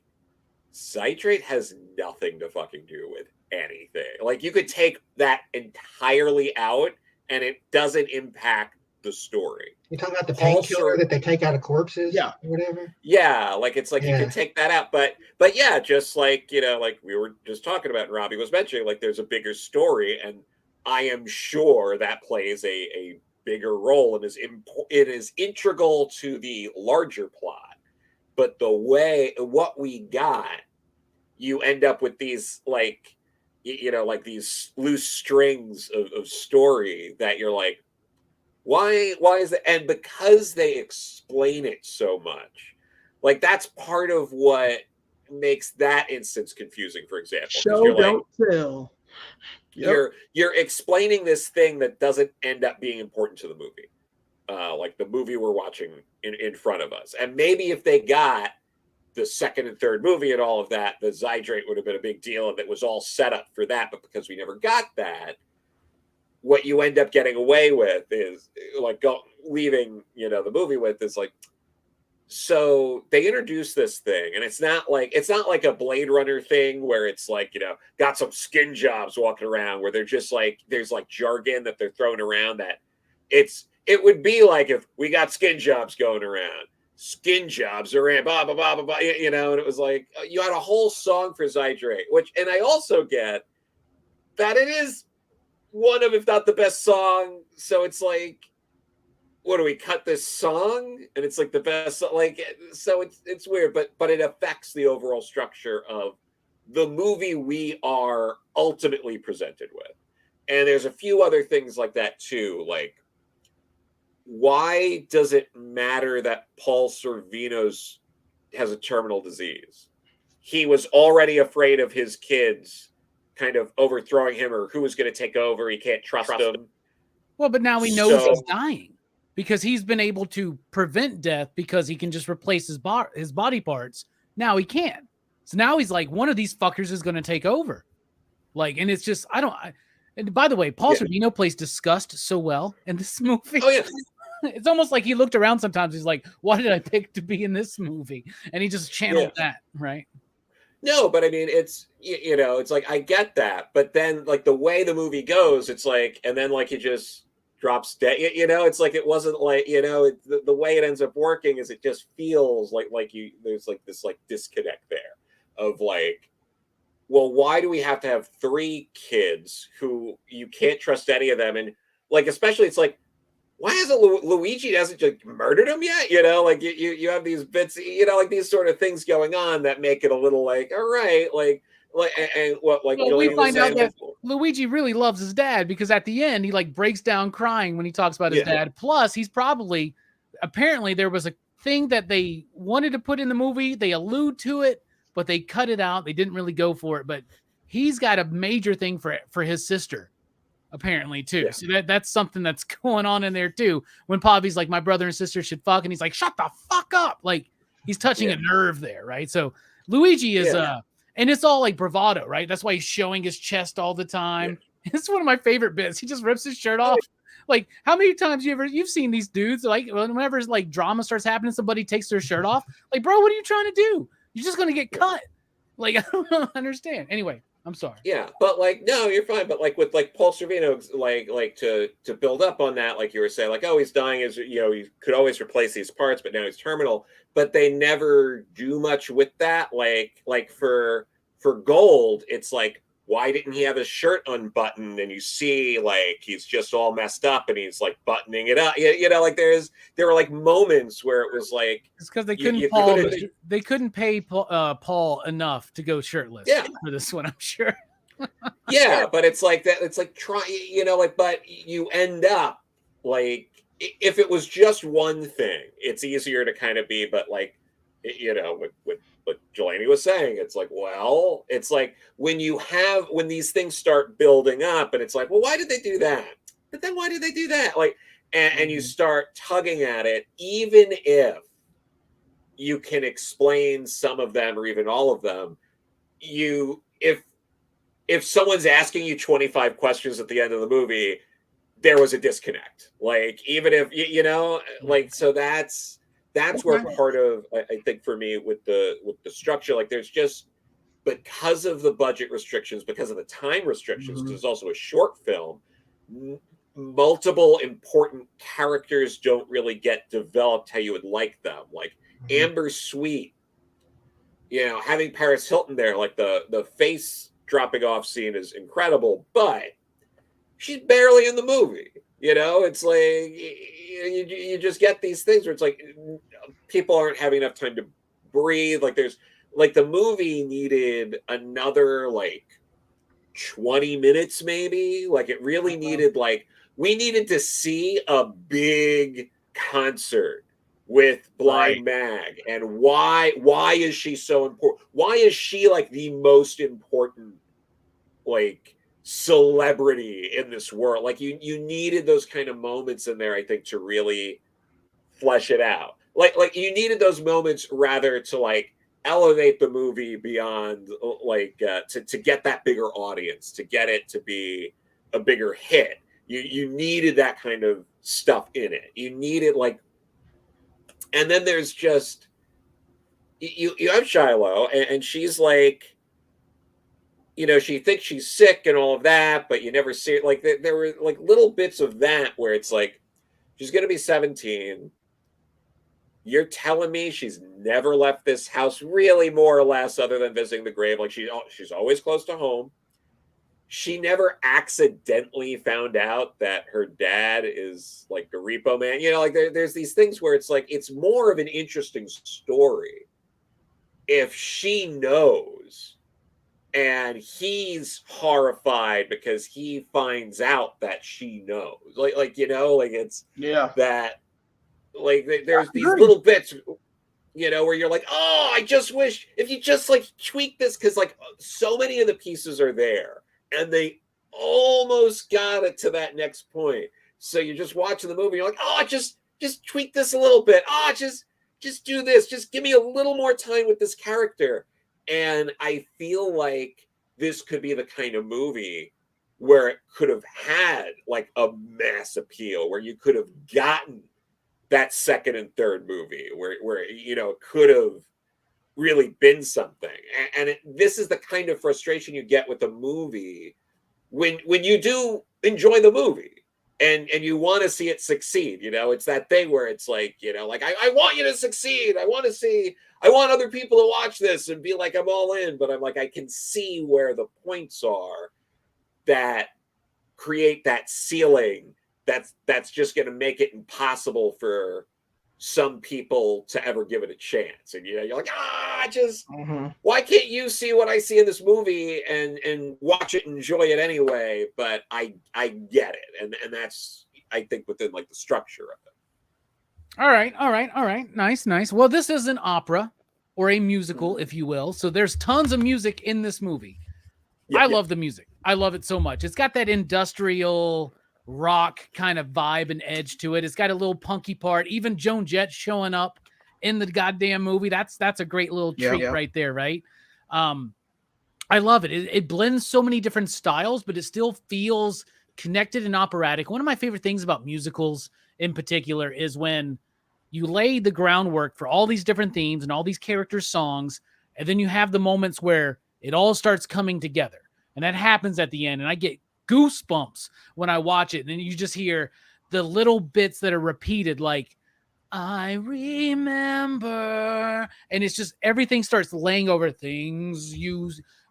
Speaker 4: Citrate has nothing to fucking do with anything. Like you could take that entirely out and it doesn't impact the story.
Speaker 3: You're talking about the painkiller that they take out of corpses?
Speaker 2: Yeah.
Speaker 3: Or whatever?
Speaker 4: Yeah, like it's like you can take that out. But yeah, just like, like we were just talking about and Robbie was mentioning, like there's a bigger story and I am sure that plays a bigger role and it is integral to the larger plot. But what we got, you end up with these like, like these loose strings of story that you're like, why is that? And because they explain it so much, like that's part of what makes that instance confusing, for example.
Speaker 2: Show, don't tell.
Speaker 4: Yep. You're explaining this thing that doesn't end up being important to the movie. Like the movie we're watching in front of us. And maybe if they got the second and third movie and all of that, the Zydrate would have been a big deal and it was all set up for that. But because we never got that, what you end up getting away with is like leaving, the movie with is like, so they introduced this thing and it's not like a Blade Runner thing where it's like, got some skin jobs walking around where they're just like, there's like jargon that they're throwing around that it would be like if we got skin jobs going around. Skin jobs are in, blah, blah, blah, blah, blah, and it was like, you had a whole song for Zydrate, and I also get that it is one of, if not the best song. So it's like, what do we cut this song? And it's like the best, like, so it's weird, but it affects the overall structure of the movie we are ultimately presented with. And there's a few other things like that too, like, why does it matter that Paul Sorvino's has a terminal disease? He was already afraid of his kids kind of overthrowing him, or who was going to take over. He can't trust them.
Speaker 1: Well, but now he knows he's dying because he's been able to prevent death because he can just replace his body parts. Now he can't. So now he's like, one of these fuckers is going to take over. Like, and it's just, and by the way, Paul Sorvino plays disgust so well in this movie.
Speaker 4: Oh, yeah.
Speaker 1: It's almost like he looked around sometimes. He's like, why did I pick to be in this movie? And he just channeled that, right?
Speaker 4: No, but I mean, it's, you know, it's like, I get that. But then, like, the way the movie goes, it's like, and then, like, he just drops dead. You know, it's like, it wasn't like, you know, the way it ends up working is it just feels like there's, like, this, like, disconnect there of, like, well, why do we have to have 3 kids who you can't trust any of them? And, like, especially, it's like, why hasn't Luigi hasn't just murdered him yet? You know, like you have these bits, you know, like these sort of things going on that make it a little like, all right, and what, like,
Speaker 1: well, we find out that Luigi really loves his dad because at the end he like breaks down crying when he talks about his dad. Plus, he's apparently there was a thing that they wanted to put in the movie. They allude to it, but they cut it out. They didn't really go for it. But he's got a major thing for his sister. Apparently too. So that's something that's going on in there too. When Pavi's like, my brother and sister should fuck, and he's like, shut the fuck up. Like he's touching a nerve there, right? So Luigi is and it's all like bravado, right? That's why he's showing his chest all the time. It's one of my favorite bits. He just rips his shirt off. Like, how many times you've seen these dudes, like whenever like drama starts happening, somebody takes their shirt off. Like, bro, what are you trying to do? You're just gonna get cut. Like, I don't understand. Anyway, I'm sorry.
Speaker 4: Yeah, but like, no, you're fine. But like with like Paul Sorvino, like to build up on that, like you were saying, like, oh, he's dying, as you know, you could always replace these parts, but now he's terminal. But they never do much with that. Like for Gold, it's like, why didn't he have his shirt unbuttoned? And you see, like, he's just all messed up, and he's like buttoning it up. You know, like there were like moments where it was like,
Speaker 1: it's because they couldn't pay Paul enough to go shirtless for this one, I'm sure.
Speaker 4: Yeah, but it's like that. It's like you know, like, but you end up like, if it was just one thing, it's easier to kind of be, but like, you know, with what Jelani was saying, it's like, well, it's like when these things start building up, and it's like, well, why did they do that? But then why did they do that? Like, and you start tugging at it, even if you can explain some of them or even all of them, if someone's asking you 25 questions at the end of the movie, there was a disconnect. Like, even if you know, like, so that's where part of, I think, for me with the structure, like, there's just, because of the budget restrictions, because of the time restrictions, because it's also a short film, multiple important characters don't really get developed how you would like them. Like Amber Sweet, you know, having Paris Hilton there, like the face dropping off scene is incredible, but she's barely in the movie. You know, it's like you just get these things where it's like people aren't having enough time to breathe. Like, there's like, the movie needed another like 20 minutes maybe. Like, it really needed, like, we needed to see a big concert with Blind Mag, and why is she so important? Why is she like the most important like celebrity in this world? Like, you needed those kind of moments in there, I think, to really flesh it out. Like you needed those moments rather to like elevate the movie beyond like to get that bigger audience, to get it to be a bigger hit. You needed that kind of stuff in it. You needed, like, and then there's just you have Shiloh, and she's like, you know, she thinks she's sick and all of that, but you never see it. Like, there were like little bits of that where it's like, she's going to be 17. You're telling me she's never left this house, really, more or less, other than visiting the grave. Like, she's always close to home. She never accidentally found out that her dad is like the repo man. You know, like, there's these things where it's like, it's more of an interesting story if she knows and he's horrified because he finds out that she knows. Like you know, like it's that like there's these little bits, you know, where you're like, oh, I just wish if you just like tweak this, because like so many of the pieces are there and they almost got it to that next point. So you're just watching the movie, you're like, oh, just tweak this a little bit. Oh, just do this. Just give me a little more time with this character. And I feel like this could be the kind of movie where it could have had like a mass appeal, where you could have gotten that second and third movie, where you know, it could have really been something. And this is the kind of frustration you get with a movie when you do enjoy the movie and you want to see it succeed. You know, it's that thing where it's like, you know, like I want you to succeed. I want other people to watch this and be like, I'm all in. But I'm like, I can see where the points are that create that ceiling that's just going to make it impossible for some people to ever give it a chance. And you know, you're like, why can't you see what I see in this movie and watch it and enjoy it anyway? But I get it, and that's, I think, within like the structure of it.
Speaker 1: All right. Nice. Well, this is an opera or a musical, if you will. So there's tons of music in this movie. I love the music. I love it so much. It's got that industrial rock kind of vibe and edge to it. It's got a little punky part. Even Joan Jett showing up in the goddamn movie. That's a great little treat right there, right? I love it. It blends so many different styles, but it still feels connected and operatic. One of my favorite things about musicals in particular is when you lay the groundwork for all these different themes and all these characters' songs, and then you have the moments where it all starts coming together. And that happens at the end, and I get goosebumps when I watch it. And you just hear the little bits that are repeated, like, I remember. And it's just, everything starts laying over things.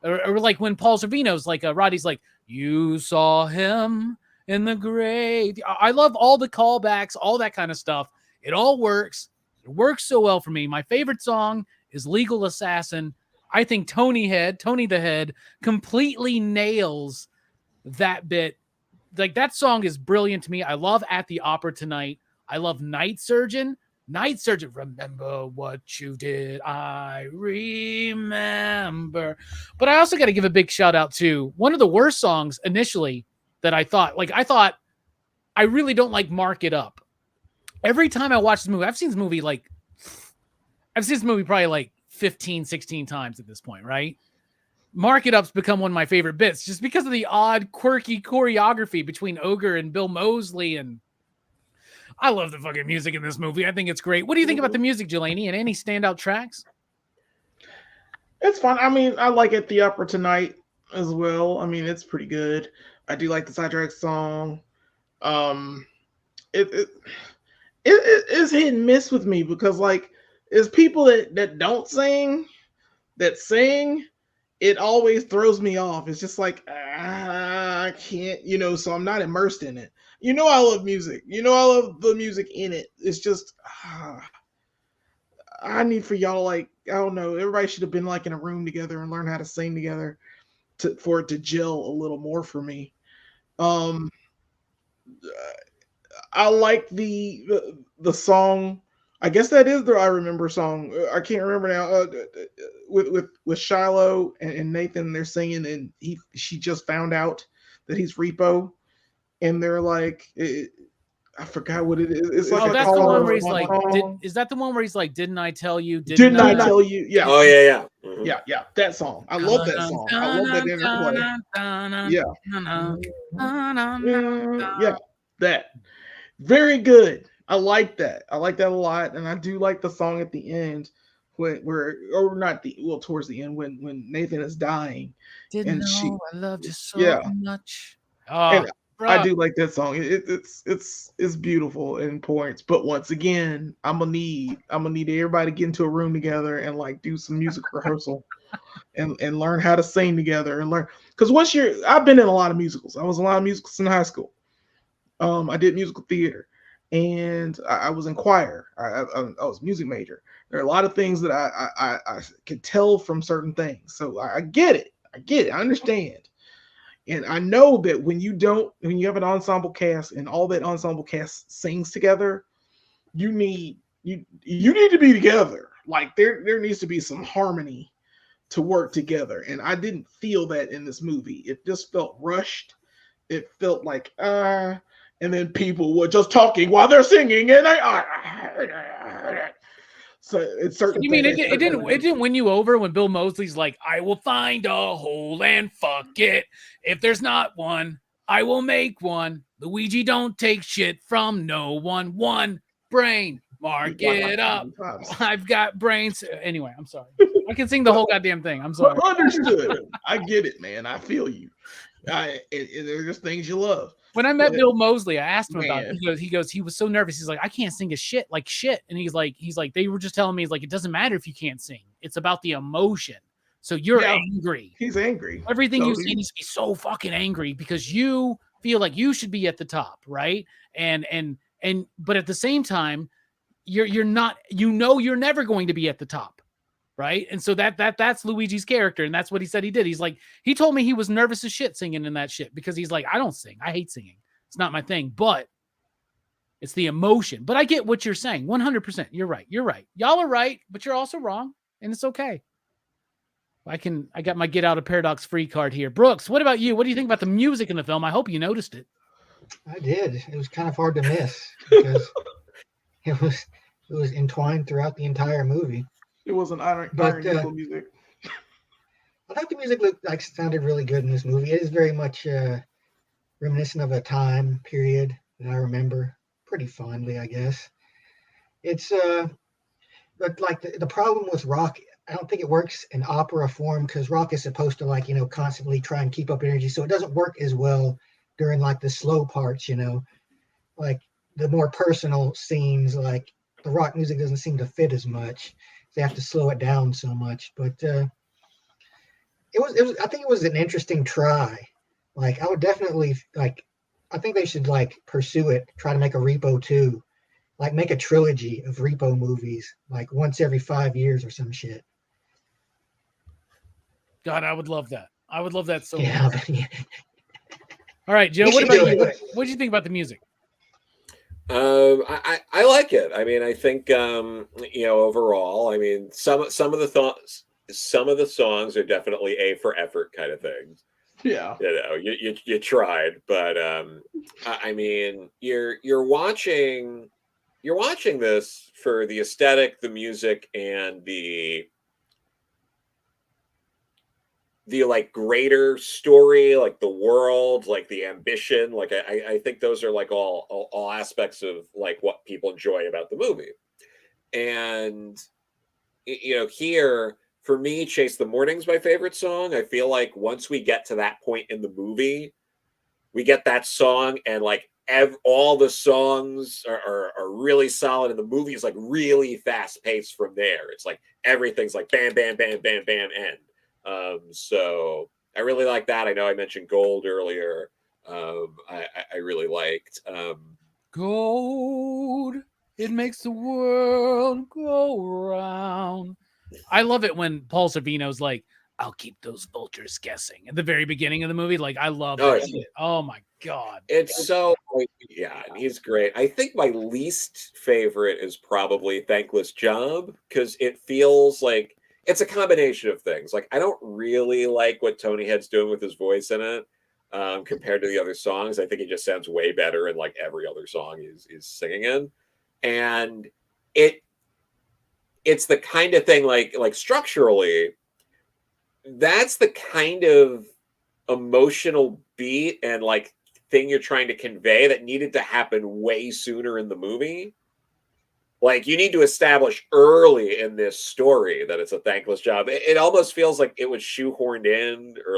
Speaker 1: Or like when Paul Sorvino's like, Roddy's like, you saw him in the grave. I love all the callbacks, all that kind of stuff. It all works. It works so well for me. My favorite song is Legal Assassin. I think Tony the Head completely nails that bit. Like, that song is brilliant to me. I love At the Opera Tonight. I love Night Surgeon. Remember what you did. I remember. But I also got to give a big shout out to one of the worst songs initially that I thought I really don't like Mark It Up. Every time I watch this movie, I've seen this movie probably like 15, 16 times at this point, right? Mark It Up's become one of my favorite bits just because of the odd, quirky choreography between Ogre and Bill Moseley. And I love the fucking music in this movie. I think it's great. What do you think about the music, Jelani, and any standout tracks?
Speaker 2: It's fun. I mean, I like At the Opera Tonight as well. I mean, it's pretty good. I do like the Sidetrack song. It is hit and miss with me because, like, there's people that don't sing, that sing, it always throws me off. It's just like, I can't, you know, so I'm not immersed in it. You know, I love music. You know, I love the music in it. It's just, I need for y'all, like, I don't know, everybody should have been like in a room together and learn how to sing together for it to gel a little more for me. I like the song. I guess that is the I Remember song. I can't remember now. With Shiloh and Nathan, they're singing, and she just found out that he's Repo, and they're like, I forgot what it is. It's like
Speaker 1: that's the one where he's like, is that the one where he's like, didn't I tell you?
Speaker 2: Didn't I tell you? Yeah.
Speaker 4: Oh yeah. Mm-hmm.
Speaker 2: Yeah. That song. I love that song. I love that interplay. Yeah. That. Very good. I like that. I like that a lot, and I do like the song at the end towards the end when Nathan is dying.
Speaker 1: Didn't know I loved you so much.
Speaker 2: And I do like that song. It's beautiful in points, but once again, I'm gonna need everybody to get into a room together and like do some music rehearsal and learn how to sing together and learn, because I've been in a lot of musicals. I was in a lot of musicals in high school. I did musical theater, and I was in choir. I was a music major. There are a lot of things that I could tell from certain things. So I get it. I get it. I understand. And I know that when you have an ensemble cast and all that ensemble cast sings together, you need to be together. Like there needs to be some harmony to work together. And I didn't feel that in this movie. It just felt rushed. It felt like and then people were just talking while they're singing, and so it's certain.
Speaker 1: You mean it didn't win you over when Bill Moseley's like, I will find a hole and fuck it. If there's not one, I will make one. Luigi don't take shit from no one. One brain. Mark it up. I've got brains. Anyway, I'm sorry. I can sing the whole goddamn thing. I'm sorry.
Speaker 2: Understood. I get it, man. I feel you. There's just things you love.
Speaker 1: When I met Bill Moseley, I asked him about it. He goes, he was so nervous. He's like, I can't sing a shit. And he's like, they were just telling me, he's like, it doesn't matter if you can't sing. It's about the emotion. So you're angry.
Speaker 2: He's angry.
Speaker 1: Everything you say needs to be so fucking angry because you feel like you should be at the top, right? But at the same time, you're not, you're never going to be at the top. Right. And so that's Luigi's character. And that's what he said he did. He's like, he told me he was nervous as shit singing in that shit because he's like, I don't sing. I hate singing. It's not my thing, but it's the emotion. But I get what you're saying. 100%. You're right. Y'all are right, but you're also wrong. And it's okay. I got my Get Out of Paradox free card here. Brooks, what about you? What do you think about the music in the film? I hope you noticed it.
Speaker 3: I did. It was kind of hard to miss because it was entwined throughout the entire movie.
Speaker 2: It was an iron music.
Speaker 3: I thought the music sounded really good in this movie. It is very much reminiscent of a time period that I remember pretty fondly, I guess. It's but like the problem with rock, I don't think it works in opera form because rock is supposed to constantly try and keep up energy, so it doesn't work as well during like the slow parts, like the more personal scenes. Like the rock music doesn't seem to fit as much. They have to slow it down so much, but it was. I think it was an interesting try. Like I would definitely I think they should pursue it. Try to make a Repo 2, make a trilogy of Repo movies, once every 5 years or some shit.
Speaker 1: God, I would love that. I would love that so
Speaker 3: much.
Speaker 1: All right, Joe. What about you? What did you think about the music?
Speaker 4: I like it. I mean, I think overall, I mean, some of the songs are definitely A for effort kind of things.
Speaker 2: Yeah,
Speaker 4: you tried, but I mean, you're watching this for the aesthetic, the music, and the greater story, the world, the ambition. I think those are all aspects of what people enjoy about the movie. And here for me, Chase the Morning's my favorite song. I feel like once we get to that point in the movie, we get that song and all the songs are really solid, and the movie is really fast paced from there. It's everything's bam, bam, bam, bam, bam, end. So I really like that. I know I mentioned Gold earlier. I really liked
Speaker 1: Gold. It makes the world go round. I love it when Paul Sorvino's like, I'll keep those vultures guessing at the very beginning of the movie. I love that shit. Oh my God.
Speaker 4: It's so, he's great. I think my least favorite is probably Thankless Job because it feels like it's a combination of things. I don't really like what Tony Head's doing with his voice in it compared to the other songs. I think he just sounds way better in every other song he's singing in. And it's the kind of thing structurally, that's the kind of emotional beat and thing you're trying to convey that needed to happen way sooner in the movie. You need to establish early in this story that it's a thankless job. It almost feels like it was shoehorned in, or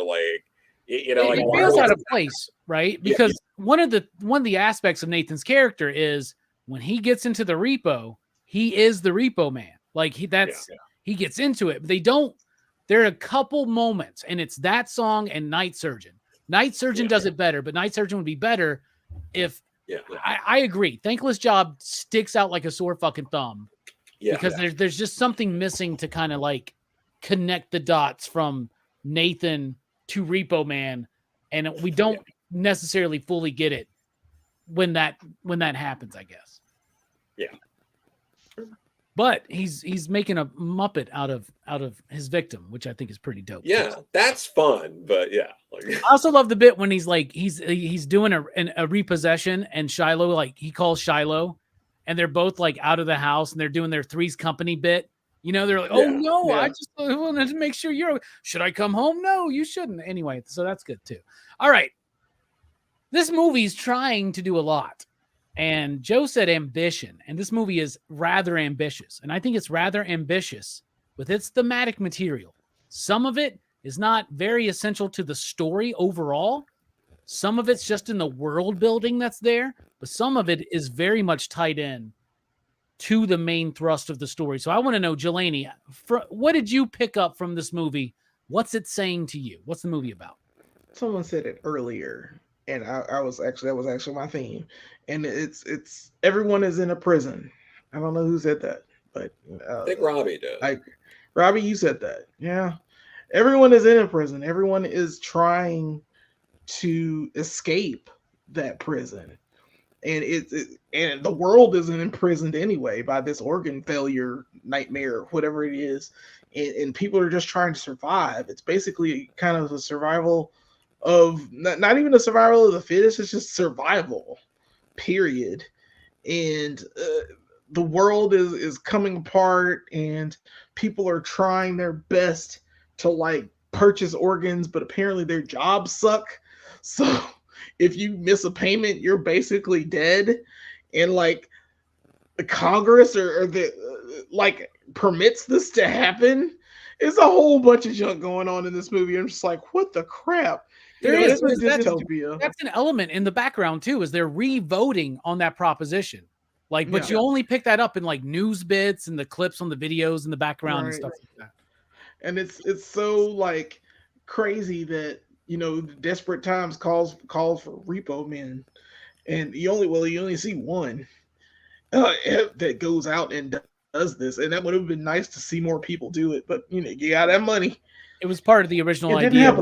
Speaker 1: it feels out of place, right? Because one of the aspects of Nathan's character is when he gets into the repo, he is the repo man. He gets into it. But there are a couple moments, and it's that song and Night Surgeon. Night Surgeon does it better, but Night Surgeon would be better if. Yeah, I agree. Thankless Job sticks out like a sore fucking thumb. Yeah, because there's just something missing to kind of connect the dots from Nathan to Repo Man, and we don't necessarily fully get it when that happens, I guess.
Speaker 4: Yeah.
Speaker 1: But he's making a Muppet out of his victim, which I think is pretty dope.
Speaker 4: Yeah, that's fun. But yeah, like
Speaker 1: I also love the bit when he's like he's doing a repossession, and Shiloh, like he calls Shiloh, and they're both like out of the house and they're doing their Three's Company bit. You know, they're like, "Oh no, I just wanted to make sure you're. Should I come home? No, you shouldn't." Anyway, so that's good too. All right, this movie's trying to do a lot. And Joe said ambition, and this movie is rather ambitious. And I think it's rather ambitious with its thematic material. Some of it is not very essential to the story overall. Some of it's just in the world building that's there, but some of it is very much tied in to the main thrust of the story. So I want to know, Jelani, what did you pick up from this movie? What's it saying to you? What's the movie about?
Speaker 2: Someone said it earlier, and that was actually my theme. And it's everyone is in a prison. I don't know who said that, but
Speaker 4: I think Robbie did.
Speaker 2: Robbie, you said that. Yeah, everyone is in a prison. Everyone is trying to escape that prison, and and the world isn't imprisoned anyway by this organ failure nightmare, whatever it is, and people are just trying to survive. It's basically kind of a survival of not even a survival of the fittest. It's just survival. Period. And the world is coming apart, and people are trying their best to like purchase organs, but apparently their jobs suck. So if you miss a payment, you're basically dead. And like the Congress or the like permits this to happen. It's a whole bunch of junk going on in this movie. I'm just like, what the crap?
Speaker 1: That's an element in the background too, is they're re-voting on that proposition. Like, but you only pick that up in like news bits and the clips on the videos in the background and stuff like that.
Speaker 2: And it's so like crazy that, you know, Desperate Times calls for Repo Men, and you only see one that goes out and does this, and that would have been nice to see more people do it. But you know, you got that money.
Speaker 1: It was part of the original idea.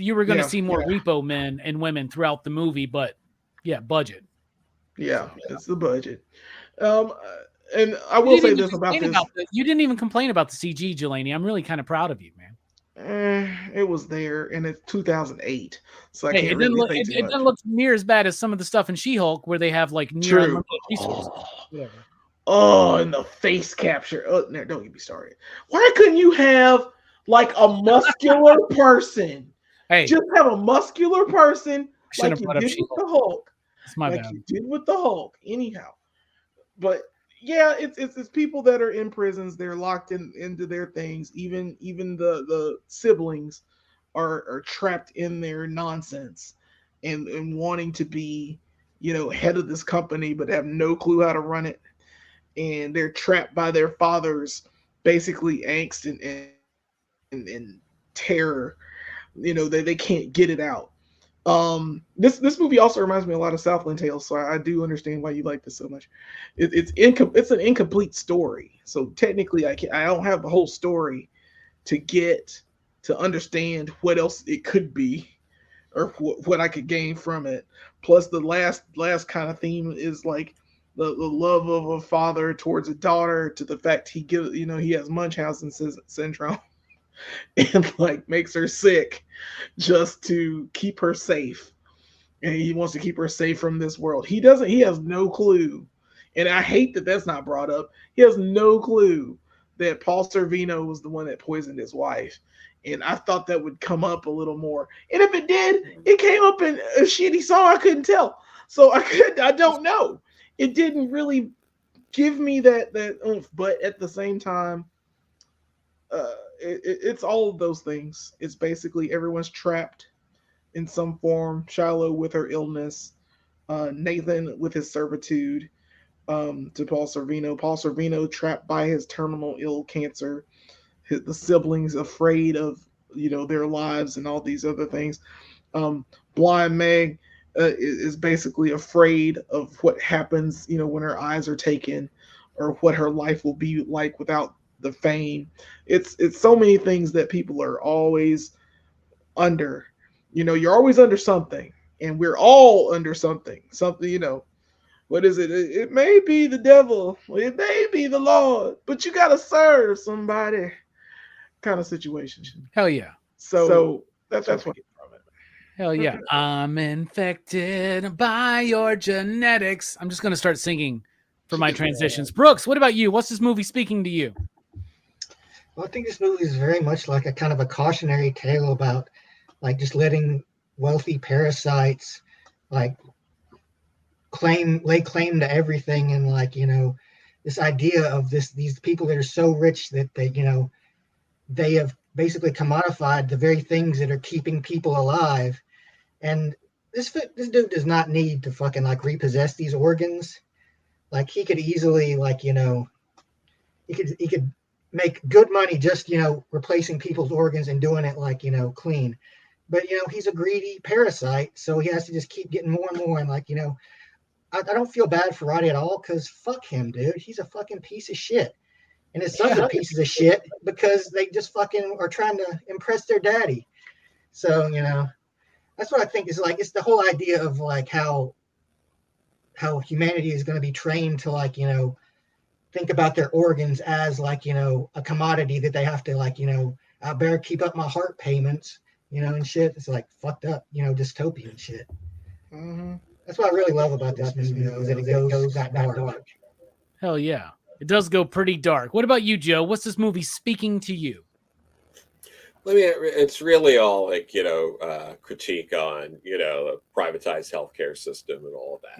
Speaker 1: You were going to see more repo men and women throughout the movie, but budget.
Speaker 2: Yeah, it's the budget. And I will say this about this.
Speaker 1: You didn't even complain about the CG, Jelani. I'm really kind of proud of you, man.
Speaker 2: It was there, and it's 2008, so I
Speaker 1: can't
Speaker 2: really say too much.
Speaker 1: It doesn't look near as bad as some of the stuff in She-Hulk, where they have like near unlimited resources.
Speaker 2: And the face capture. Oh, no, don't get me started. Why couldn't you have like a muscular person?
Speaker 1: Hey,
Speaker 2: just have a muscular person like you did with the Hulk. You did with the Hulk, anyhow. But yeah, it's people that are in prisons. They're locked into their things. Even the siblings are trapped in their nonsense and wanting to be, you know, head of this company, but have no clue how to run it. And they're trapped by their father's basically angst and terror. You know, they can't get it out. This movie also reminds me a lot of Southland Tales, so I do understand why you like this so much. It's an incomplete story, so technically I don't have the whole story to get to understand what else it could be or what I could gain from it. Plus, the last kind of theme is like the love of a father towards a daughter, to the fact he has Munchausen syndrome. And like makes her sick just to keep her safe, and he wants to keep her safe from this world. He has no clue, and I hate that that's not brought up. He has no clue that Paul Sorvino was the one that poisoned his wife, and I thought that would come up a little more. And if it did, it came up in a shitty song. I couldn't tell, so I don't know. It didn't really give me that oomph, but at the same time, it's all of those things. It's basically everyone's trapped in some form. Shiloh with her illness, Nathan with his servitude to Paul Sorvino. Paul Sorvino trapped by his terminal ill cancer. The siblings afraid of, you know, their lives and all these other things. Blind Meg is basically afraid of what happens, you know, when her eyes are taken, or what her life will be like without the fame. It's so many things that people are always under. You're always under something, and we're all under something. Something. What is it? It may be the devil, it may be the Lord, but you gotta serve somebody. Kind of situation.
Speaker 1: Hell yeah.
Speaker 2: So that's what I get from it.
Speaker 1: Hell yeah. I'm infected by your genetics. I'm just going to start singing for my transitions. Brooks, what about you? What's this movie speaking to you?
Speaker 3: Well, I think this movie is very much like a kind of a cautionary tale about like just letting wealthy parasites like lay claim to everything, and like, this idea of these people that are so rich that they have basically commodified the very things that are keeping people alive. And this dude does not need to fucking like repossess these organs. Like he could easily he could make good money just replacing people's organs and doing it like clean. But he's a greedy parasite, so he has to just keep getting more and more. And like I don't feel bad for Roddy at all, because fuck him, dude. He's a fucking piece of shit. And his sons are pieces of shit because they just fucking are trying to impress their daddy. So, that's what I think is like, it's the whole idea of like how humanity is going to be trained to like, think about their organs as like, a commodity that they have to like, I better keep up my heart payments, and shit. It's like fucked up, dystopian shit.
Speaker 2: Mm-hmm.
Speaker 3: That's what I really love about this movie, though, is that it goes that dark.
Speaker 1: Hell yeah. It does go pretty dark. What about you, Joe? What's this movie speaking to you?
Speaker 4: It's really all like, critique on, the privatized healthcare system and all of that.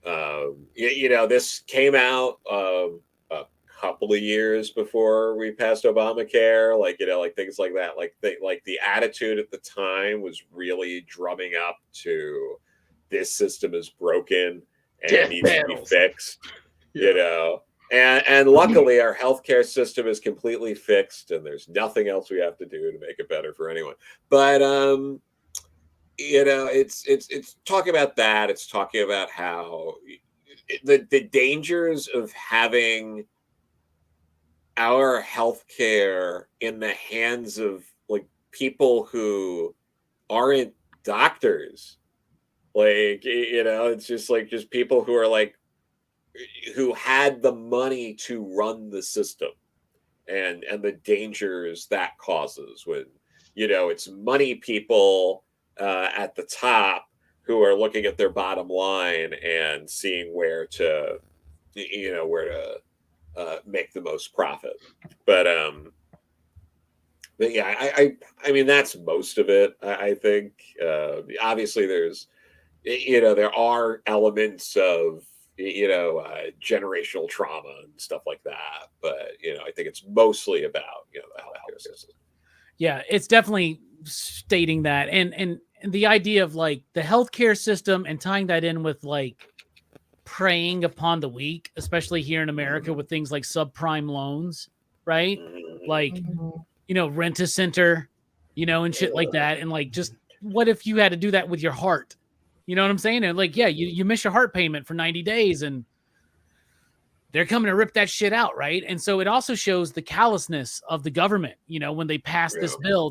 Speaker 2: Mm-hmm.
Speaker 4: This came out a couple of years before we passed Obamacare, like things like that. Like the attitude at the time was really drumming up to this system is broken and needs to be fixed, And luckily, our healthcare system is completely fixed, and there's nothing else we have to do to make it better for anyone. But it's talking about that. It's talking about how the dangers of having our healthcare in the hands of like people who aren't doctors. Like, it's just people who are like, who had the money to run the system, and the dangers that causes when it's money people at the top who are looking at their bottom line and seeing where to make the most profit. But yeah, I mean that's most of it. I think obviously there's there are elements of generational trauma and stuff like that, but I think it's mostly about the healthcare system.
Speaker 1: Yeah, it's definitely stating that, and the idea of like the healthcare system and tying that in with like preying upon the weak, especially here in America with things like subprime loans, right? Like Rent-A-Center, and shit like that, and like just what if you had to do that with your heart? You know what I'm saying? And like, yeah, you miss your heart payment for 90 days and they're coming to rip that shit out, right? And so it also shows the callousness of the government, when they pass this bill,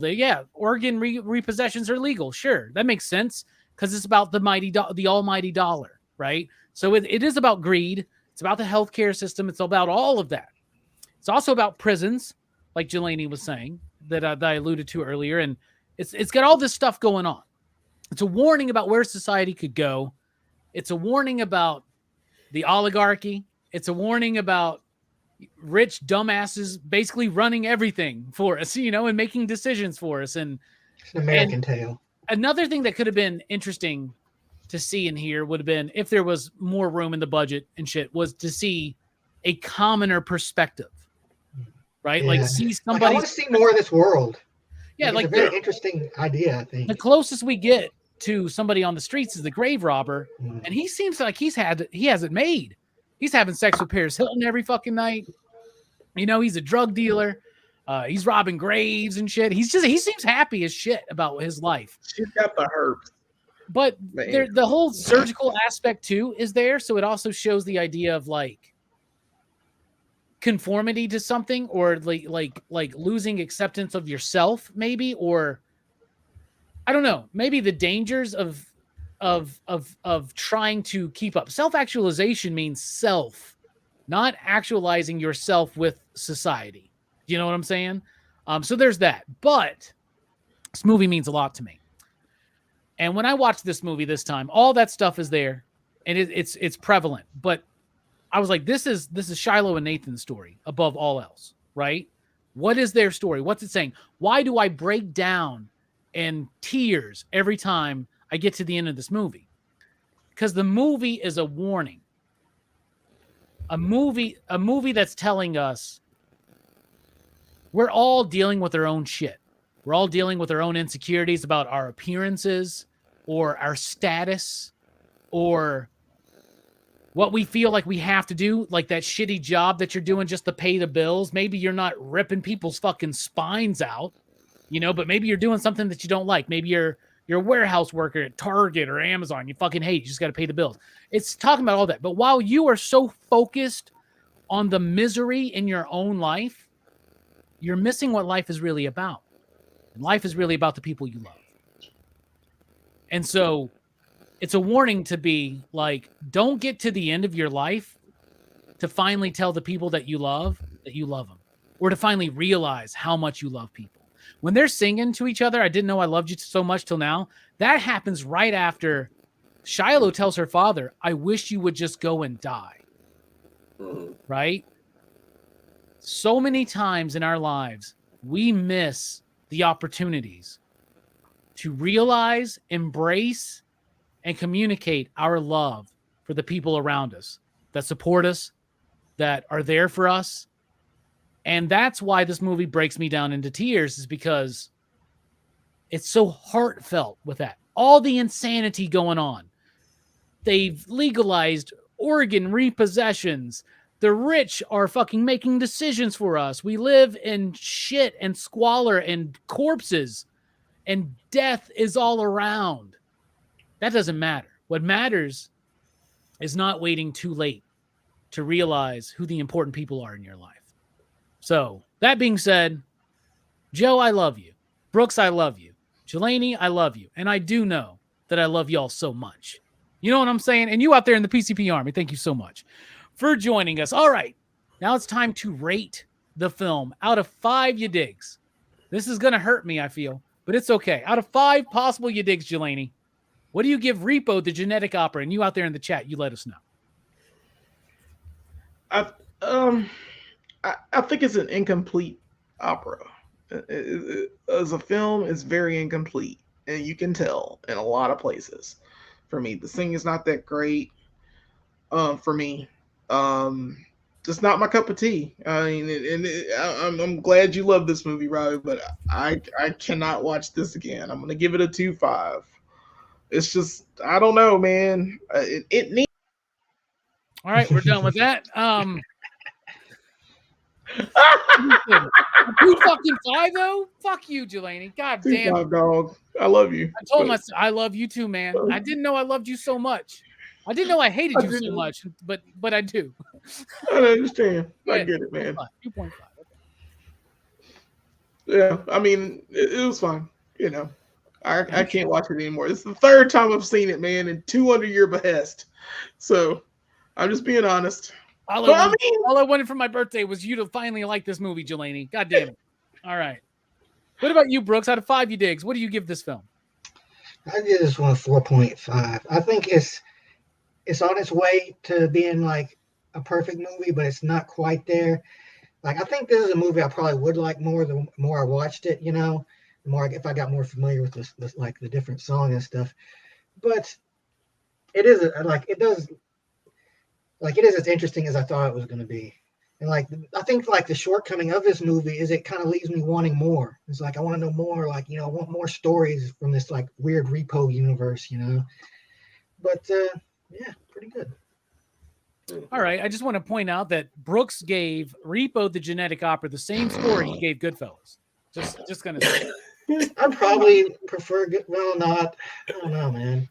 Speaker 1: organ repossessions are legal. Sure, that makes sense because it's about the almighty dollar, right? So it is about greed. It's about the healthcare system. It's about all of that. It's also about prisons, like Jelani was saying, that I alluded to earlier. And it's got all this stuff going on. It's a warning about where society could go. It's a warning about the oligarchy. It's a warning about rich dumbasses basically running everything for us, and making decisions for us. And
Speaker 3: it's an American tale.
Speaker 1: Another thing that could have been interesting to see in here would have been, if there was more room in the budget and shit, was to see a commoner perspective, right?
Speaker 3: Yeah.
Speaker 1: Like see somebody.
Speaker 3: I want to see more of this world.
Speaker 1: Yeah,
Speaker 3: it's a very interesting idea, I think.
Speaker 1: The closest we get to somebody on the streets is the grave robber, and he seems like he has it made. He's having sex with Paris Hilton every fucking night. He's a drug dealer. He's robbing graves and shit. He seems happy as shit about his life.
Speaker 2: She's got the herbs.
Speaker 1: But the whole surgical aspect too is there, so it also shows the idea of like conformity to something, or like losing acceptance of yourself, maybe, or I don't know, maybe the dangers of trying to keep up. Self-actualization means self, not actualizing yourself with society. Do you know what I'm saying? So there's that. But this movie means a lot to me. And when I watched this movie this time, all that stuff is there, and it's prevalent. But I was like, this is Shiloh and Nathan's story above all else, right? What is their story? What's it saying? Why do I break down in tears every time I get to the end of this movie? Because the movie is a warning. A movie that's telling us we're all dealing with our own shit. We're all dealing with our own insecurities about our appearances or our status or what we feel like we have to do, like that shitty job that you're doing just to pay the bills. Maybe you're not ripping people's fucking spines out, but maybe you're doing something that you don't like. Maybe you're a warehouse worker at Target or Amazon. You fucking hate it. You just got to pay the bills. It's talking about all that. But while you are so focused on the misery in your own life, you're missing what life is really about. And life is really about the people you love. And so it's a warning to be like, don't get to the end of your life to finally tell the people that you love them, or to finally realize how much you love people. When they're singing to each other, I didn't know I loved you so much till now. That happens right after Shiloh tells her father, I wish you would just go and die. Right? So many times in our lives, we miss the opportunities to realize, embrace, and communicate our love for the people around us that support us, that are there for us. And that's why this movie breaks me down into tears, is because it's so heartfelt with that. All the insanity going on. They've legalized organ repossessions. The rich are fucking making decisions for us. We live in shit and squalor and corpses, and death is all around. That doesn't matter. What matters is not waiting too late to realize who the important people are in your life. So, that being said, Joe, I love you. Brooks, I love you. Jelani, I love you. And I do know that I love y'all so much. You know what I'm saying? And you out there in the PCP Army, thank you so much for joining us. All right, now it's time to rate the film out of 5 you digs. This is going to hurt me, I feel, but it's okay. Out of 5 possible you digs, Jelani, what do you give Repo the Genetic Opera? And you out there in the chat, you let us know.
Speaker 2: I think it's an incomplete opera. As a film, it's very incomplete, and you can tell in a lot of places. For me, the singing is not that great. For me, just not my cup of tea. I mean, I'm glad you love this movie, Robbie, but I cannot watch this again. I'm gonna give it a 2.5. It's just, I don't know, man. It needs.
Speaker 1: All right, we're done with that. 2.5 though. Fuck you, Jelani. God damn.
Speaker 2: 2.5, dog. I love you.
Speaker 1: I told myself I love you too, man. I didn't know I loved you so much. I didn't know I hated you so much, but I do.
Speaker 2: I understand. I get it, man.
Speaker 1: 2.5.
Speaker 2: Yeah, I mean, it was fine. I can't watch it anymore. It's the 3rd time I've seen it, man, and 2 under your behest. So I'm just being honest.
Speaker 1: All I wanted for my birthday was you to finally like this movie, Jelani. God damn it. All right. What about you, Brooks? Out of 5 you digs, what do you give this film?
Speaker 3: I give this one a 4.5. I think it's on its way to being like a perfect movie, but it's not quite there. Like, I think this is a movie I probably would like more the more I watched it, the more if I got more familiar with this like the different song and stuff. But it is as interesting as I thought it was going to be. And like, I think like the shortcoming of this movie is it kind of leaves me wanting more. It's like, I want to know more, like, I want more stories from this like weird Repo universe, but yeah, pretty good.
Speaker 1: All right. I just want to point out that Brooks gave Repo the Genetic Opera the same score he gave Goodfellas. Just going to say.
Speaker 3: I'd probably prefer not. I don't know, man.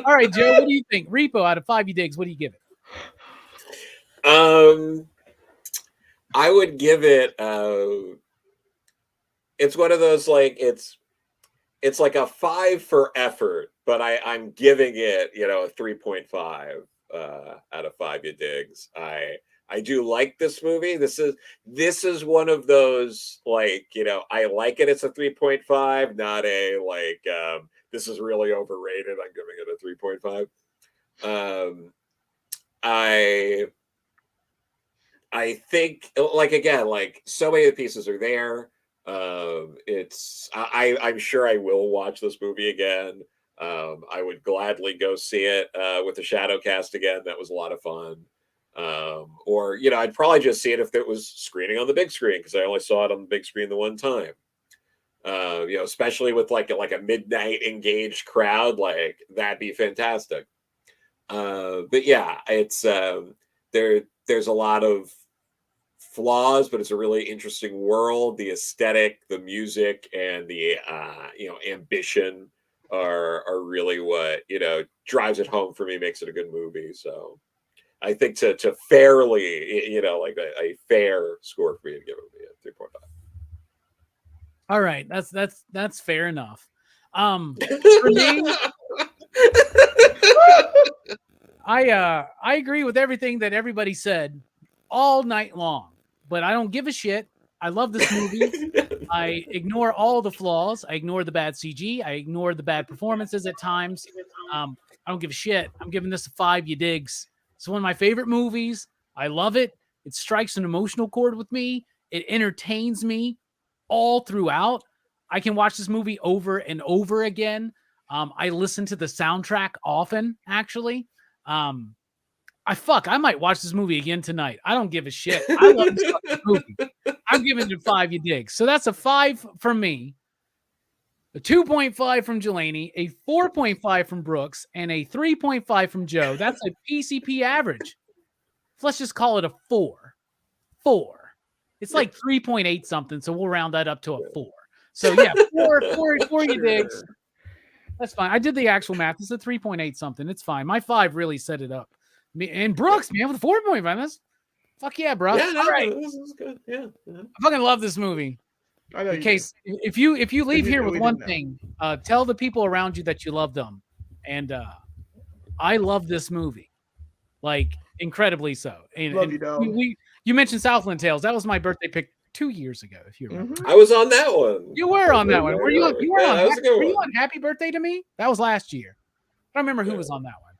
Speaker 1: All right, Joe, what do you think? Repo out of 5 you digs, what do you give it?
Speaker 4: I would give it. It's one of those like it's like a 5 for effort, but I'm giving it a 3.5 out of 5. You digs? I do like this movie. This is one of those like I like it. It's a 3.5, not a like this is really overrated. I'm giving it a 3.5. I think like again like so many of the pieces are there. I'm sure I will watch this movie again. I would gladly go see it with the shadow cast again. That was a lot of fun. Or I'd probably just see it if it was screening on the big screen because I only saw it on the big screen the one time. Especially with like a midnight engaged crowd, like that'd be fantastic. But yeah, it's there's a lot of flaws, but it's a really interesting world. The aesthetic, the music, and the ambition are really what drives it home for me, makes it a good movie. So I think to fairly like a fair score for me to give it a 3.5.
Speaker 1: All right, that's fair enough. For me, I agree with everything that everybody said all night long, but I don't give a shit. I love this movie. I ignore all the flaws. I ignore the bad CG. I ignore the bad performances at times. I don't give a shit. I'm giving this a 5. You digs? It's one of my favorite movies. I love it. It strikes an emotional chord with me. It entertains me all throughout. I can watch this movie over and over again. I listen to the soundtrack often, actually. I might watch this movie again tonight. I don't give a shit. I love this fucking movie. I'm giving it a 5. You dig? So that's a 5 from me, a 2.5 from Jelani, a 4.5 from Brooks, and a 3.5 from Joe. That's a PCP average. So let's just call it a 4. 4. It's like 3.8 something, so we'll round that up to a 4. So yeah, 4 you digs. That's fine. I did the actual math. It's a 3.8 something. It's fine. My 5 really set it up. And Brooks, man, with a 4.5. That's fuck yeah, bro.
Speaker 4: Yeah, no,
Speaker 1: all right.
Speaker 4: This is good. Yeah.
Speaker 1: I fucking love this movie.
Speaker 2: I know
Speaker 1: In case if you leave here with one thing, tell the people around you that you love them. And I love this movie, like incredibly so. And,
Speaker 2: Love you, dog.
Speaker 1: You mentioned Southland Tales. That was my birthday pick 2 years ago, if you remember.
Speaker 2: Mhm.
Speaker 4: I was on that one.
Speaker 1: You were on that one. Were you on? Were you
Speaker 4: one.
Speaker 1: on Happy Birthday to Me? That was last year. I don't remember who was on that one.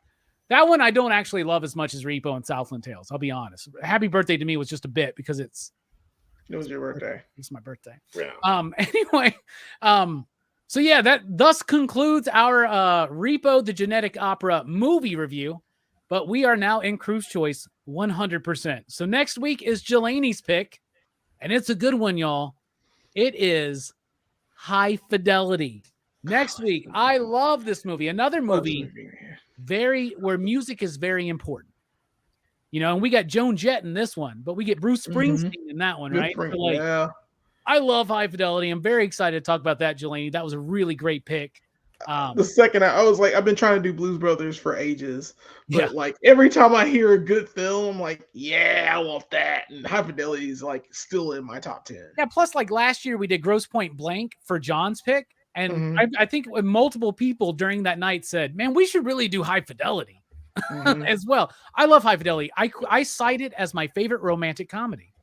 Speaker 1: That one I don't actually love as much as Repo and Southland Tales. I'll be honest. Happy Birthday to Me was just a bit because it
Speaker 2: was your birthday.
Speaker 1: It's my birthday.
Speaker 4: Yeah.
Speaker 1: Anyway, so yeah, that thus concludes our Repo the Genetic Opera movie review. But we are now in Cruise Choice 100%. So next week is Jelani's pick, and it's a good one, y'all. It is High Fidelity. Next week, I love this movie. Another movie where music is very important. And we got Joan Jett in this one, but we get Bruce Springsteen in that one, right? So
Speaker 2: Yeah.
Speaker 1: I love High Fidelity. I'm very excited to talk about that, Jelani. That was a really great pick.
Speaker 2: The second I was like, I've been trying to do Blues Brothers for ages, but like every time I hear a good film, I'm like, yeah, I want that. And High Fidelity is like still in my top 10.
Speaker 1: Yeah. Plus, like last year, we did Grosse Pointe Blank for John's pick, and I think multiple people during that night said, "Man, we should really do High Fidelity as well." I love High Fidelity. I cite it as my favorite romantic comedy.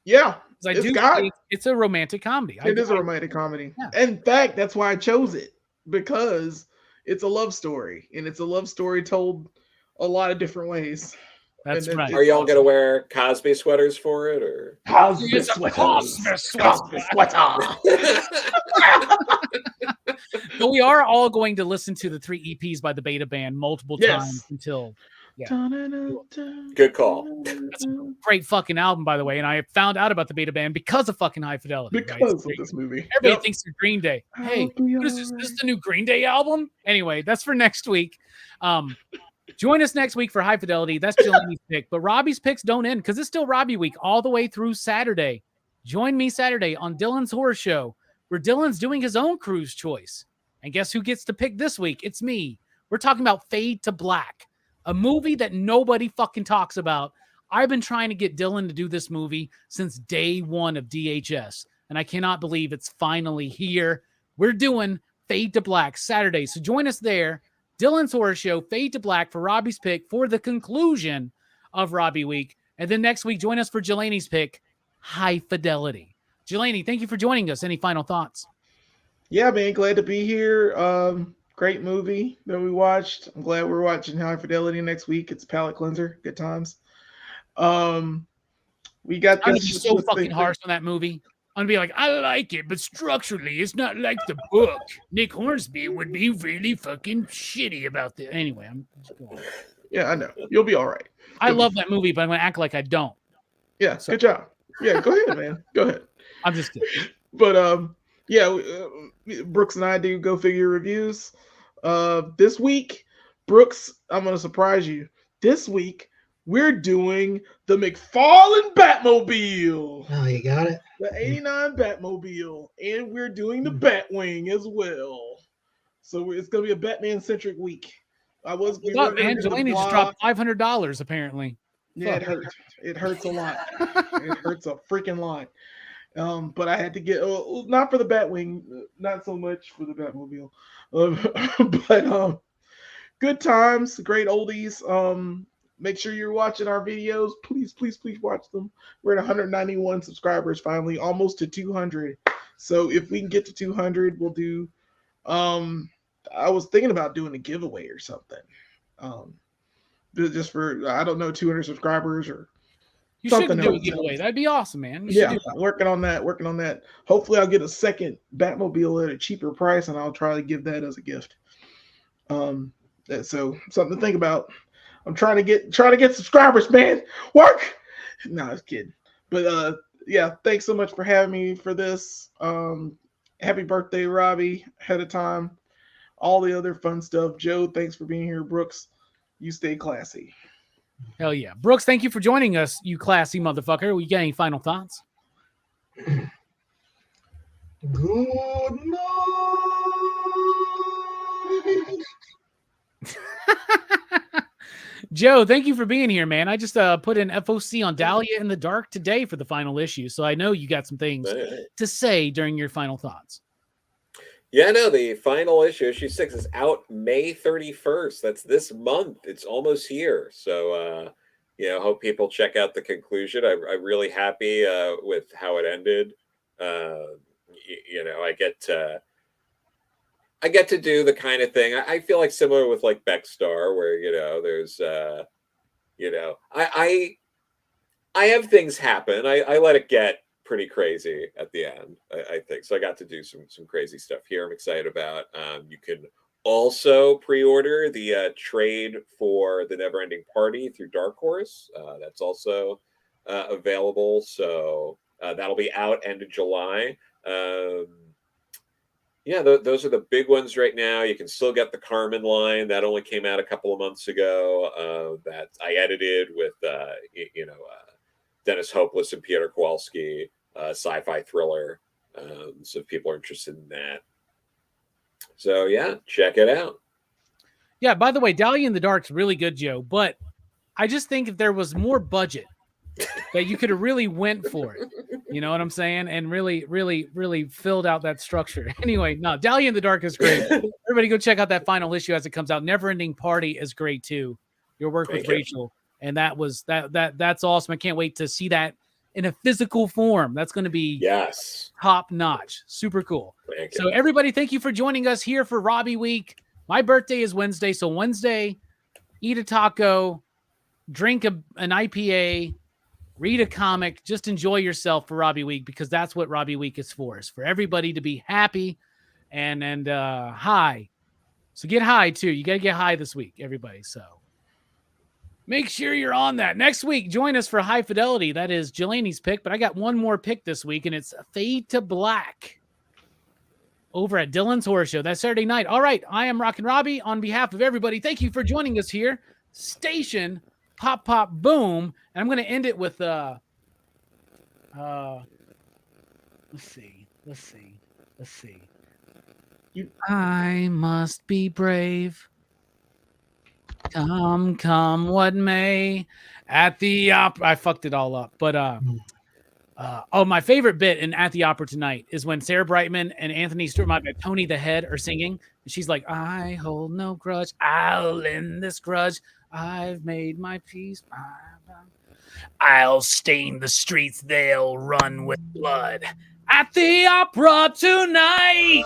Speaker 2: Yeah,
Speaker 1: it's a romantic comedy.
Speaker 2: It is a romantic comedy.
Speaker 1: Yeah.
Speaker 2: In fact, that's why I chose it. Because it's a love story, and it's a love story told a lot of different ways.
Speaker 1: That's right.
Speaker 4: Are y'all gonna wear Cosby sweaters for it, or
Speaker 2: Cosby sweater?
Speaker 1: But we are all going to listen to the 3 EPs by the Beta Band multiple times until. Yeah.
Speaker 4: Good call.
Speaker 1: That's a great fucking album, by the way. And I found out about the Beta Band because of fucking High Fidelity.
Speaker 2: Because of this movie.
Speaker 1: Everybody thinks they're Green Day. Hey, what is this? This is the new Green Day album? Anyway, that's for next week. Join us next week for High Fidelity. That's Jelani's pick. But Robbie's picks don't end because it's still Robbie week all the way through Saturday. Join me Saturday on Dylan's Horror Show, where Dylan's doing his own Cruise Choice. And guess who gets to pick this week? It's me. We're talking about Fade to Black. A movie that nobody fucking talks about. I've been trying to get Dylan to do this movie since day one of DHS, and I cannot believe it's finally here. We're doing Fade to Black Saturday, so join us there. Dylan's Horror Show, Fade to Black for Robbie's pick for the conclusion of Robbie Week. And then next week, join us for Jelani's pick, High Fidelity. Jelani, thank you for joining us. Any final thoughts?
Speaker 2: Yeah, man, glad to be here. Great movie that we watched. I'm glad we're watching High Fidelity next week. It's a palate cleanser. Good times. We got
Speaker 1: I'm gonna
Speaker 2: this.
Speaker 1: be so fucking harsh on that movie. I'm gonna be like, I like it, but structurally, it's not like the book. Nick Hornsby would be really fucking shitty about this. Anyway, I'm just going.
Speaker 2: Yeah, I know. You'll be all right.
Speaker 1: I love that movie, but I'm gonna act like I don't.
Speaker 2: Yeah, good job. Yeah, go ahead, man. Go ahead.
Speaker 1: I'm just kidding.
Speaker 2: But yeah, Brooks and I do Go Figure reviews. This week, Brooks, I'm gonna surprise you. This week, we're doing the McFarlane Batmobile.
Speaker 3: Oh, you got it.
Speaker 2: The 89 Batmobile, and we're doing the Batwing as well. So it's gonna be a Batman-centric week.
Speaker 1: Man, Jelani just dropped $500 apparently.
Speaker 2: Yeah, it hurts. It hurts a lot. It hurts a freaking lot. But I had to get not for the Batwing, not so much for the Batmobile, but good times, great oldies. Make sure you're watching our videos. Please, please, please watch them. We're at 191 subscribers finally, almost to 200. So if we can get to 200, we'll do. I was thinking about doing a giveaway or something. Just for 200 subscribers or.
Speaker 1: You should do a giveaway. That'd be awesome, man.
Speaker 2: Yeah, working on that. Hopefully, I'll get a second Batmobile at a cheaper price, and I'll try to give that as a gift. So something to think about. I'm trying to get subscribers, man. Work. No, I was kidding. But yeah, thanks so much for having me for this. Happy birthday, Robbie, ahead of time. All the other fun stuff. Joe, thanks for being here. Brooks, you stay classy.
Speaker 1: Hell yeah. Brooks, thank you for joining us, you classy motherfucker. You got any final thoughts?
Speaker 3: Good night.
Speaker 1: Joe, thank you for being here, man. I just put an FOC on Dahlia in the Dark today for the final issue, so I know you got some things to say during your final thoughts.
Speaker 4: Yeah, no, the final issue 6, is out May 31st. That's this month. It's almost here. So, hope people check out the conclusion. I'm really happy with how it ended. I get to do the kind of thing I feel like similar with like Beckstar, where there's I have things happen. I let it get pretty crazy at the end. I think so. I got to do some crazy stuff here. I'm excited about. You can also pre-order the trade for the Neverending Party through Dark Horse. That's also available. So that'll be out end of July. Yeah, those are the big ones right now. You can still get the Carmen line. That only came out a couple of months ago. That I edited with, Dennis Hopeless and Peter Kowalski, sci-fi thriller. So if people are interested in that. So, yeah, check it out.
Speaker 1: Yeah, by the way, Dahlia in the Dark's really good, Joe. But I just think if there was more budget, that you could have really went for it. You know what I'm saying? And really, really, really filled out that structure. Anyway, no, Dahlia in the Dark is great. Everybody go check out that final issue as it comes out. Neverending Party is great too. Your work with Rachel. And that's awesome. I can't wait to see that in a physical form. That's going to be top notch. Super cool. So everybody, thank you for joining us here for Robbie Week. My birthday is Wednesday. So Wednesday, eat a taco, drink an IPA, read a comic, just enjoy yourself for Robbie Week, because that's what Robbie Week is for everybody to be happy and high. So get high too. You got to get high this week, everybody. So make sure you're on that. Next week, join us for High Fidelity. That is Jelani's pick, but I got one more pick this week, and it's Fade to Black over at Dylan's Horror Show. That's Saturday night. All right, I am Rockin' Robbie. On behalf of everybody, thank you for joining us here. Station Pop, Pop, Boom. And I'm going to end it with, let's see. I must be brave. Come what may. At the opera, I fucked it all up. But my favorite bit in At the Opera Tonight is when Sarah Brightman and Anthony Stewart, Tony the Head, are singing, and she's like, "I hold no grudge. I'll end this grudge. I've made my peace. I'll stain the streets. They'll run with blood. At the opera tonight."